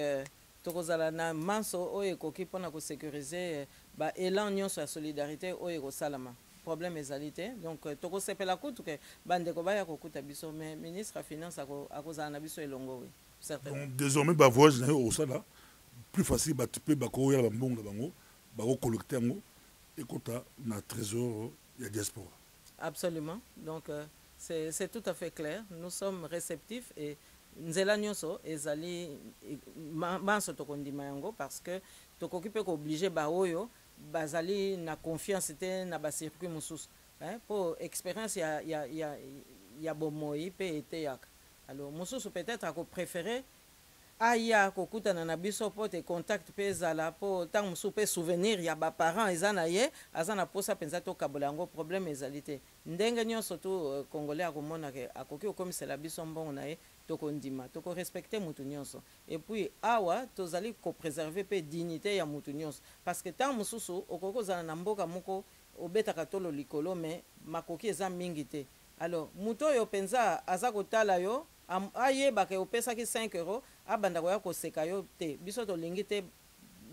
tokozala na manso oyo koki pona ko sécuriser ba élan nyonso ya solidarité oyo ko salama problème ezalité donc toko sepela kutu ke bande ko baya ko kuta biso mais ministre à finance akozala na biso elongo oui certainement donc désormais ba voyage na au sala plus facile ba tu peux ba ko ya ba mbongo bango ba ko collecter ngo et kota na trésor ya diaspora absolument donc c'est tout à fait clair nous sommes réceptifs et nzela nyonso ezali manso tokondima yango parce que tokoki pe ko obligé ba oyo bazali na confiance te na ba circuit mususu pour expérience ya bomoi pe ete yak alors mususu peut-être ako préférer aya kokutana na biso po te contact pe ezala po tant mususu pe souvenir ya ba parents ezana ye azana posa penza to kabola yango problème ezali te ndenge nyonso tu congolais akomona ke akoki okomisela biso mbongo na ye tokondima toko respecter mutu nyonso et puis awa tozali ko préserver pe dignité ya mutu nyonso parce que tant mususu okokozana na mboka moko obetaka tolo likolo mais makoki eza mingi te alors mutu oyo penza aza kotala yo ayeba ke opesaki 5 euros abanda koya koseka yo te biso tolingi te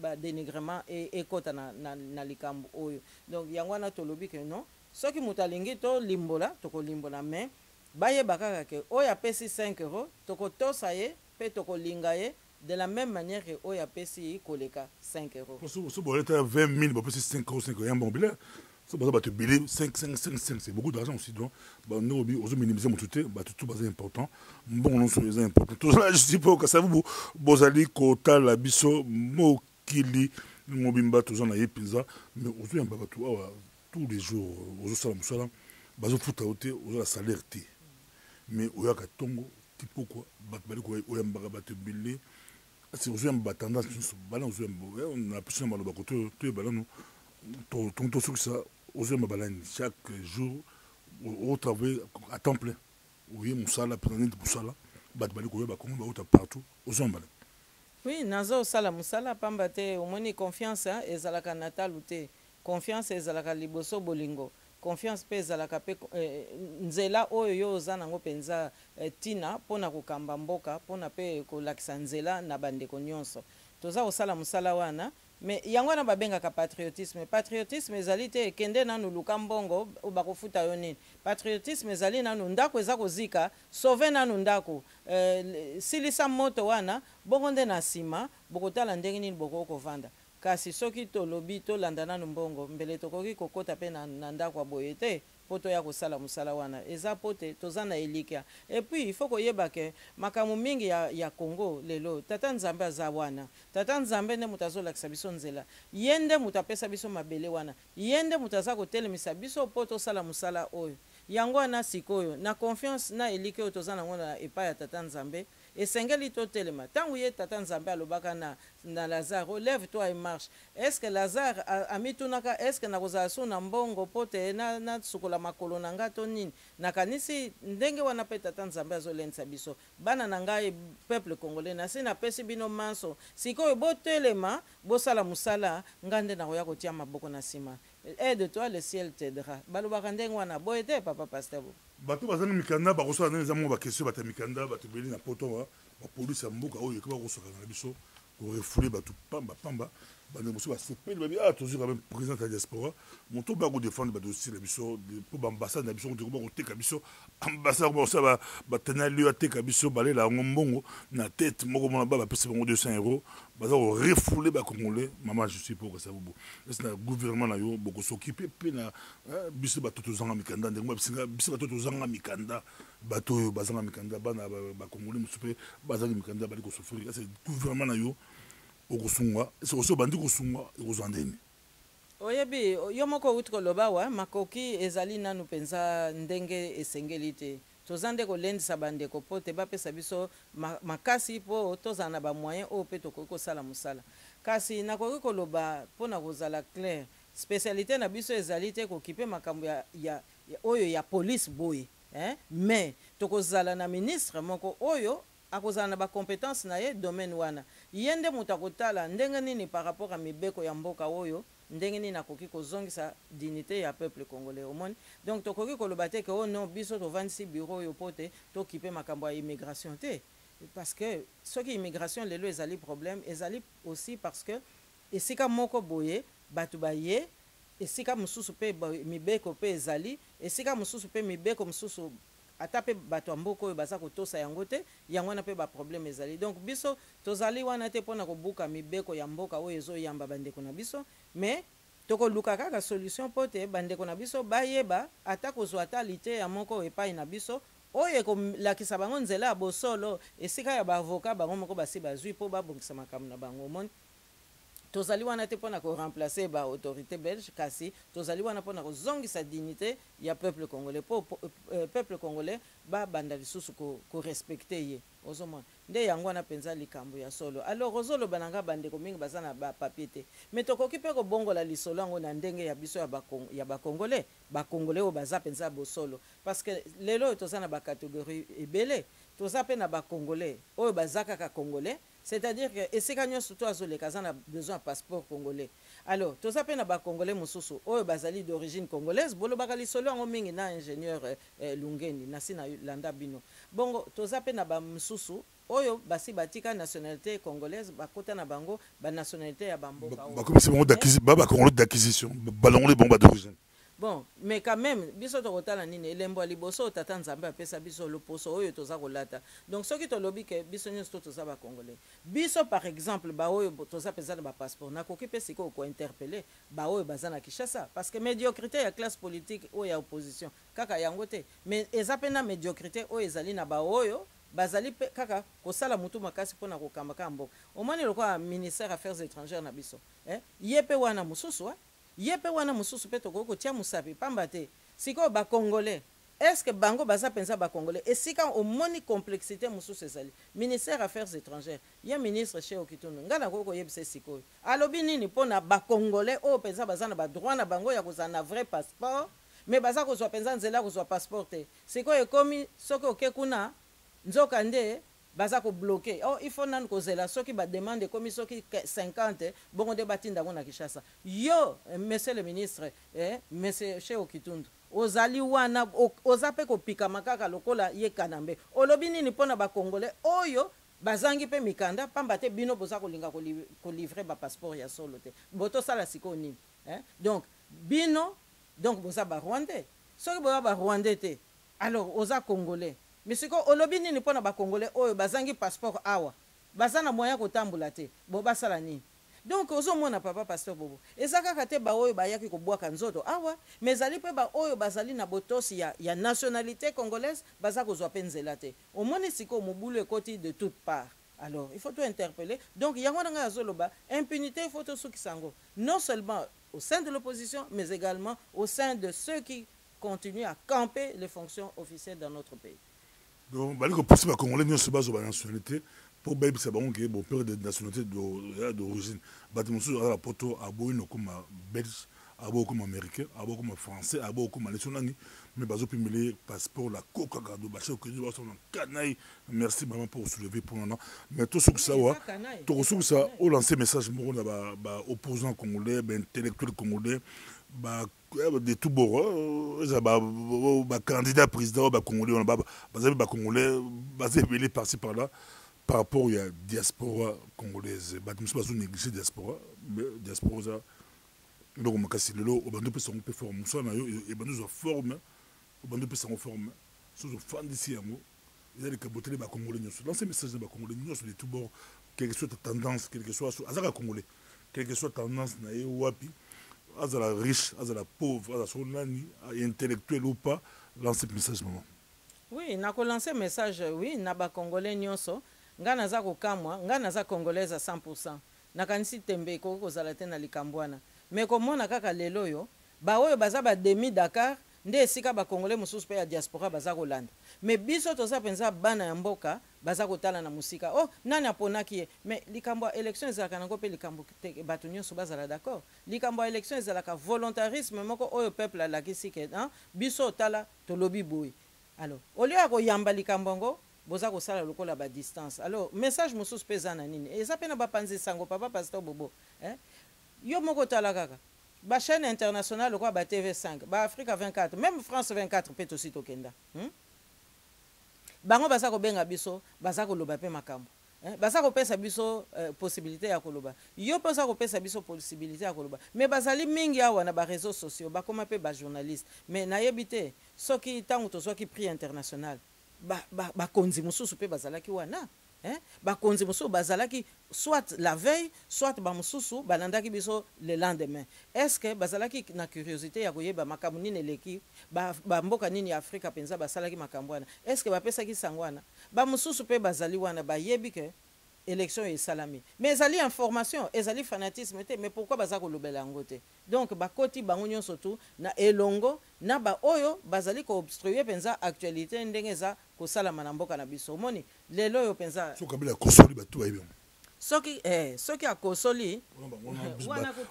ba dénigrement et ekota na likambo oyo donc yango wana tolobi ke non soki mutu alingi to limbola tokolimbola mais bayeba kaka ke oyo apesi 5 euros tokotosa ye pe tokolinga ye de la même manière que oyo apesi koleka 5 euros so boleta 20 000 bapesi 5 euros 5 euros ya mbongo bila so baza bato ebele 5 c'est beaucoup d'argent aussi donc banobi ozo minimiser motu te bato tu baza important mbongo nyonso eza important tozala justi mpo kasi avu bozali kotala biso mokili mobimba toza na ye mpenza mais ozoyamba bato awa tous les jours ozosala mosala bazofuta yo te ozola salaire te mais oyaka ntongo ti pokua bato bali oyambaka bato ebele asi ozoyamba batendance nyonso bala ozoyamba na biso na maloba koto toyeba nano tosukisa ozoyamba balani chaque jour otravaille à temps plein oye mosala mpenza mosala bato bali koyeba kongo baota partout ozoyamba balani oui nazosala mosala pamba te omoni confiance ezalaka na talu te confiance ezalaka liboso bolingo confiance pe ezalaka pe nzela oyo yo oza nango mpenza ntina mpona kokamba mboka mpona pe kolakisa nzela na bandeko nyonso toza kosala mosala wana mais yango wana babengaka patriotisme ezali te ekende nanu luka mbongo bakofuta yo nini patriotisme ezali nanu ndako eza kozika sauve nanu ndako silisa moto wana bongo nde na nsima bokotala ndenge nini bokoki kovanda kasi soki tolobi tolanda nanu mbongo mbele tokoki kokota pe na ndako ya boye te po toya kosala mosala wana eza po te toza na elikya et puis il faut koyeba ke makambo mingi ya Congo lelo tata nzambe aza wana tata nzambe nde moto azolakisa biso nzela ye nde moto apesa biso mabele wana ye nde moto aza kotelemisa biso po tosala mosala oyo yango wana sikoyo na confiance na elikya oyo toza nango na epai ya tata nzambe esengeli totelema ntango ye tata nzambe alobaka na Lazare lève toi et marche est-ce que Lazare amitunaka est-ce que nakozala so na mbongo po te na sukola makolo na nga to nini nakanisi ndenge wana pe tata nzambe azolendisa biso bana na ngai peuple congolais nasi napesi bino manso sikoyo botelema bosala mosala nga nde nakoya kotia maboko na nsima aide toi le ciel t'aidera balobaka ndenge wana boye te papa pasteur bato bazana mikanda bakosala neza mo bakesio bata mikanda bato beli na poto la police a mboka oyo ko ba ko na biso ko refouler ba tout pamba bande musu ba sepeli ba ah toujours quand même président de la diaspora monto ba ko défendre ba dossier la biso pour ambassade na biso ko ko teka biso ambassade ko ça ba tenali a teka biso balé la ngombongo na tête moko mona ba pesa bango 200 € ba za ko refouler ba congolais maman je suis pour que ça vous c'est le gouvernement na yo boko s'occuper pe na biso ba toto zanga mikanda ndenge biso ba toto zanga mikanda bato bazanga mikanda bana ba congolais musu pe bazanga mikanda ba ko souffrir c'est gouvernement na yo okusunga c'est aussi bandi kusunga ekuzandeni oyebi yo moko uti koloba wa makoki ezali nanu penza ndenge esengeli te tozande kolendisa bandeko po te bapesa biso makasi po tozala na bamoyen oyo mpe tokoki kosala mosala kasi nakoki koloba mpona kozala clair spécialité na biso ezali te kokipe makambo oyo ya police boye mais tokozala na ministre moko oyo akozala na bacompétence na ye domaine wana ye nde moto akotala ndenge nini par rapport à mibeko ya mboka oyo ndenge nini akoki kozongisa dignité ya peuple congolais omoni donc tokoki koloba te ke o non biso tovandisi bureau oyo po te tokipe makambo ya immigration te parce que soki immigration lelo ezali problème ezali aussi parce que esika moko boye bato baye esika mosusu mpe mibeko mpe ezali esika mosusu mpe mibeko mosusu ata pe bato ya mboka oyo baza kotosa yango te yango wana mpe baproblème ezali donc biso tozali wana te mpona kobuka mibeko ya mboka oyo ezoyamba bandeko na biso mais tokoluka kaka solution mpo te bandeko na biso bayeba ata kozwa ata lite ya moko epai na biso oyo ekolakisa bango nzela ya bosolo esika ya baavoka bango moko basi bazwi mpo babongisa makambo na bango omoni tozali wana te mpona koremplacer ba autorité belge kasi tozali wana mpona kozongisa dignité ya peuple congolais po peuple congolais babanda lisusu korespecte ye ozomona nde yango wana mpenza likambo ya solo alors ozoloba na nga bandeko mingi baza na bapapier te mais tokoki mpe kobongola lisolo yango na ndenge ya biso ya bacongolais oyo baza mpenza bosolo parce que lelo oyo toza na bacatégorie ebele toza mpe na bacongolais oyo baza kaka congolais c'est-à-dire que esika nyonso to azoleka aza na besoin ya passeport congolais alors toza mpe na bacongolais mosusu oyo bazali d'origine congolaise bolobaka lisolo yango mingi na ingénieur Lungeni nasi na landa bino bongo toza mpe na bamosusu oyo basi batika nationalité congolaise bakota na bango banationalité ya bamboka bakomisi bango bacongolais d'acquisition balongoli bango d'origine. Bon, mais quand même, biso tokotala nini elembo liboso tata nzambe apesa biso loposo oyo toza kolata. Donc soki to lobi ke biso nyonso toza ba congolais. Biso par exemple ba oyo toza pesa ba passeport na koki pe siko ko interpeller ba oyo baza na Kinshasa parce que médiocrité ya classe politique oyo ya opposition kaka yango te. Mais ezapena médiocrité oyo ezali na ba oyo bazali pe kaka kosala mutu makasi pona kokamba kambo. Omani lokwa ministère affaires étrangères na biso. Yepe wana mususu yepe wana mususu pe toko kotia musapi pamba te siko ba congolais est-ce que bango baza pensa ba congolais esika omoni complexité mususu ezali ministère affaires étrangères ya ministre chez Okitono ngana koko yebise siko alobi nini pona ba congolais o pensa baza na ba droit na bango ya kozana na vrai passeport mais baza kozwa pensa nzela kozwa passeport te siko ekomi soko okekuna nzoka nde baza ko bloquer oh il faut nan kozela soki ba demande comme soki 50 bongo de batinda ngona Kinshasa yo monsieur le ministre monsieur chez Okitundu ozali wana ozape ko pika makaka lokola ye kanambe olobi nini pona ba congolais oyo bazangi pe mikanda pamba te bino boza kolinga ko livrer ba passeport ya solo te boto sala siko nini donc bino donc boza ba rwandais soki boza ba rwandais te alors oza congolais mais siko olobi nini pona ba congolais oyo bazangi passeport awa bazana moyen kotambola te bo basala nini donc ozomona papa pasteur bobo ezaka kate ba oyo bayaki kobwaka nzoto awa mais zali pe ba oyo bazali na botosi ya nationalité congolaise baza kozwa pe nzela te omoni siko mobulu ekoti de toutes parts alors il faut tout interpeller donc yango nga azoloba impunité il faut tout sukisango non seulement au sein de l'opposition mais également au sein de ceux qui continuent à camper les fonctions officielles dans notre pays. Donc, il faut pousser les Congolais à se baser sur la nationalité pour que les Congolais aient une nationalité d'origine. Les Congolais ont poto comme belge, comme américain, comme français, comme national, mais ils ont pu passeport la coca gado, canaille. Merci maman pour soulever pour nous. Mais tout ce que ça au lancer message aux opposants congolais, intellectuels congolais. De tout bord, candidat président congolais, congolais, basé par-ci par-là, par rapport à la diaspora congolaise, je ne sais pas si négliger la diaspora, mais la diaspora, donc on a cassé le lot, on a deux personnes qui forment, on a deux formes, on a deux personnes forment, sur le fan d'ici, il y a des cabotés de Congolais, lancer message de Congolais, sur les tout bords, quelle que soit ta tendance, quelle que soit, Azara Congolais, quelle que soit ta tendance, naïe ou wapi, Azara riche, Azara pauvre, Azara son nani, intellectuel ou pas, lancer message, maman. Oui, na ko lancer message, oui, na ba Congolais nyonso, nga naza ko kamwa, nga naza Congolaise à 100%. Nakanisi tembe ko kozala te na likambwana. Mais komona kaka lelo yo, ba oyo baza ba demi Dakar, nde esika ba Congolais mususu pe ya diaspora baza kolanda. Mais biso toza penza bana ya mboka, baza kotala na musika. Oh, nani aponaki ye? Mais likambo élection ezalaka nango pe likambo te bato nyonso bazala d'accord. Likambo élection ezalaka volontarisme moko oyo peuple alakisi ke, hein? Biso tala tolobi boy. Alors, au lieu de yamba likambongo, boza ko sala lokola ba distance. Alors, message mususu peza na nini? Eza pena ba panzi sango papa pasteur bobo, hein? Yo moko tala kaka. Ba chaîne internationale lokwa ba TV5, ba Africa 24, même France 24 peut aussi tokenda. Bango baza ko benga biso, baza ko loba pe makambo. Baza ko pesa biso possibilité ya koloba. Yo baza ko pesa biso possibilité ya koloba. Mais bazali mingi awa na ba réseaux sociaux, ba koma pe ba journaliste. Mais na yebite soki tango tozoki prix international ba konzi mususu pe bazalaki wana ba konzi mususu bazalaki soit la veille soit ba mususu balandaki biso le lendemain. Est-ce que bazalaki na curiosité ya koyeba makambo nini eleki ba mboka nini ya Afrika penza basalaki makambo wana? Est-ce que bapesaki sangwana ba mususu pe bazali wana bayebi ke élection et salami. Mais ezali information, ezali fanatisme te, mais pourquoi bazako lobela ngote? Donc bakoti bango nyonso tu na elongo na ba oyo bazali ko obstruer penza actualité ndenge za ko salama na mboka na biso. Moni lelo yo penza so kabila kosoli batu ba yebon. Soki akosoli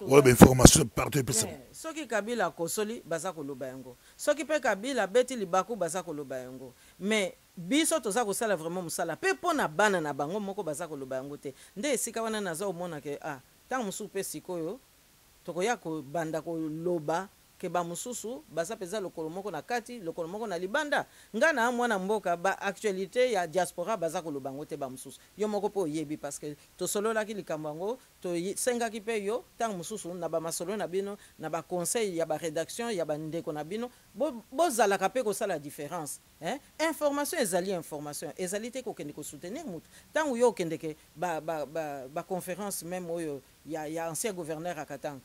wana information partout person. Soki Kabila akosoli bazako loba yango. Soki pe Kabila beti libaku bazako loba yango. Mais biso toza ko sala vraiment musala pe pona bana na bango moko bazako loba yango te. Nde esika wana naza omona ke tant musu pe sikoyo tokoya ko banda ko loba ke ba mususu baza peza lokolo moko na kati lokolo moko na libanda nga na mwana mboka ba actualité ya diaspora baza ko loba ngote ba mususu yo moko po yebi parce que to solola ki likambo ngo to senga ki pe yo tant mususu na ba masolo na bino na ba conseil ya ba rédaction ya ba ndeko na bino bo zala ka pe ko sala différence information ezali te ko kende ko soutenir mutu tant yo kende ke ba conférence même oyo ya ancien gouverneur akatang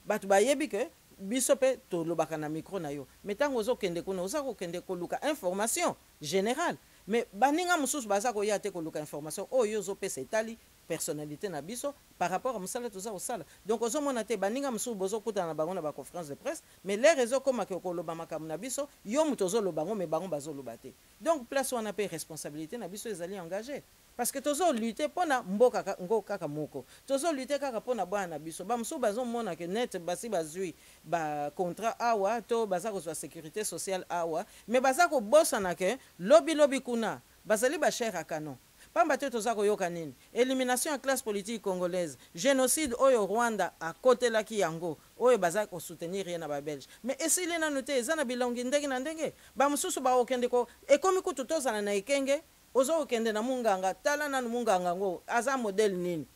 batu ba yebi ke biso pe to lobaka na micro na yo mais tango ozo kende kuna oza ko kende ko luka information générale mais baninga mususu baza ko ya te ko luka information oyo zo pe setali personnalité na biso par rapport à musala toza osala donc ozo mona te baninga mususu bozo kuta na bango na ba conférence de presse mais les réseaux comme ko loba makamu na biso yo muto zo lobango mais bango bazo lobate donc place wana pe responsabilité na biso ezali engagé parce que tozo lutter pona mboka ngo kaka moko tozo lutter kaka pona bwana biso ba musu bazo mona ke net basi bazui ba contrat awa to baza ko sécurité sociale awa mais baza ko bossa na ke lobby kuna bazali ba cher akano pamba te toza ko yoka nini élimination en classe politique congolaise génocide oyo Rwanda a côté la ki yango oyo baza ko soutenir na ba belge mais esili na noté ezana bilongi ndenge na ndenge ba mususu ba okende ko ekomi kutu tozana na ikenge ozo okende na munganga tala na munganga ngo aza modèle nini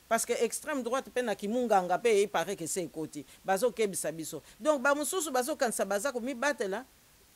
parce que extrême droite pe na kimunganga pe il paraît que c'est côté bazo kebisa biso donc ba mususu bazo kansa baza ko mi batela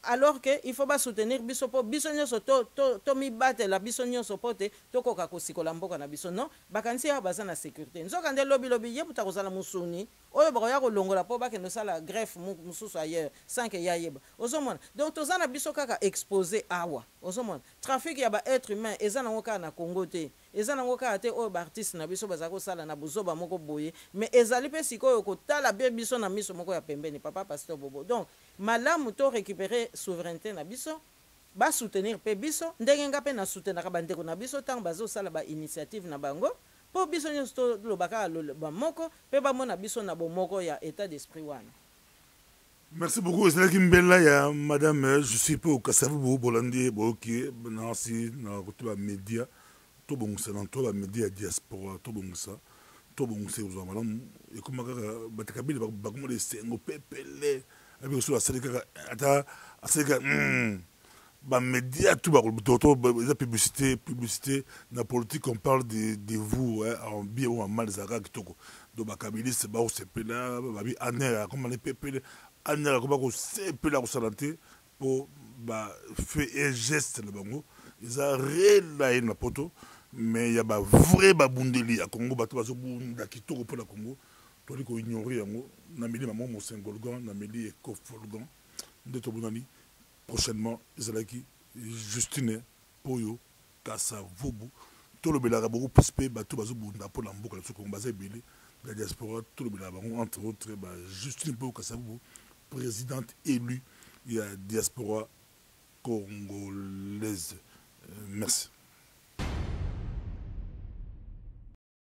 alors que il faut pas soutenir biso po biso nyoso to mi batela biso nyoso pote to koka ko sikola mboka na biso non bakanisi ya baza na sécurité nzoka nde lobby yebuta kozala musuni oyo bako longola po bakende sala greffe mususu ailleurs sans que ya yeba ozomona donc tozana biso kaka exposé awa ozomona trafic ya ba être humain ezana ngoka na Congo te ezana ngoka te oyo ba artiste na biso bazako sala na buzoba moko boye mais ezali pe sikoyo ko tala be biso na miso moko ya pembeni papa pasteur bobo donc malamu to récupérer souveraineté na biso ba soutenir pe biso ndenge nga pe na soutenir ka bandeko na biso tant bazo sala ba initiative na bango po biso nyosto lobaka ba moko pe ba mona biso na bomoko ya état d'esprit wana. Merci beaucoup. C'est Kimbella ya madame je suis pas au Kasavu Bolandi boki nansi na kutuba média to bongsa na to ba média diaspora to bongsa aux madame et comme batakabili ba comme les sengo pepele avec sur la série ata aseka médias, tout, la publicité, dans la politique, on parle de vous, hein, en bien ou en mal, Zara, Kitoko. Donc, Bakabili, c'est pas où c'est pela, Babi, Anera, comme on est pépé, Anera, comme on sait pela, au salate, pour faire un geste, le bango. Ils ont réel la poto, mais il y a un vrai babundeli à Congo, bateau, bateau, bunda, Kitoko pour la Congo. Toi, il faut ignorer, Nameli, maman, mon Saint-Golgan, Nameli, Ekofolgan, de Tobunani. Prochainement, Zalaki, Justine, Poyo, Kassa, Vobu, tout le Bélarabo, Pispé, Batou, Bazou, Bunda, pour l'Ambouk, la Sokombazé, Bélé, la diaspora, tout le Bélarabo, entre autres, Justine Poyo, Kassa, Vobu, présidente élue, il y a diaspora congolaise. Merci.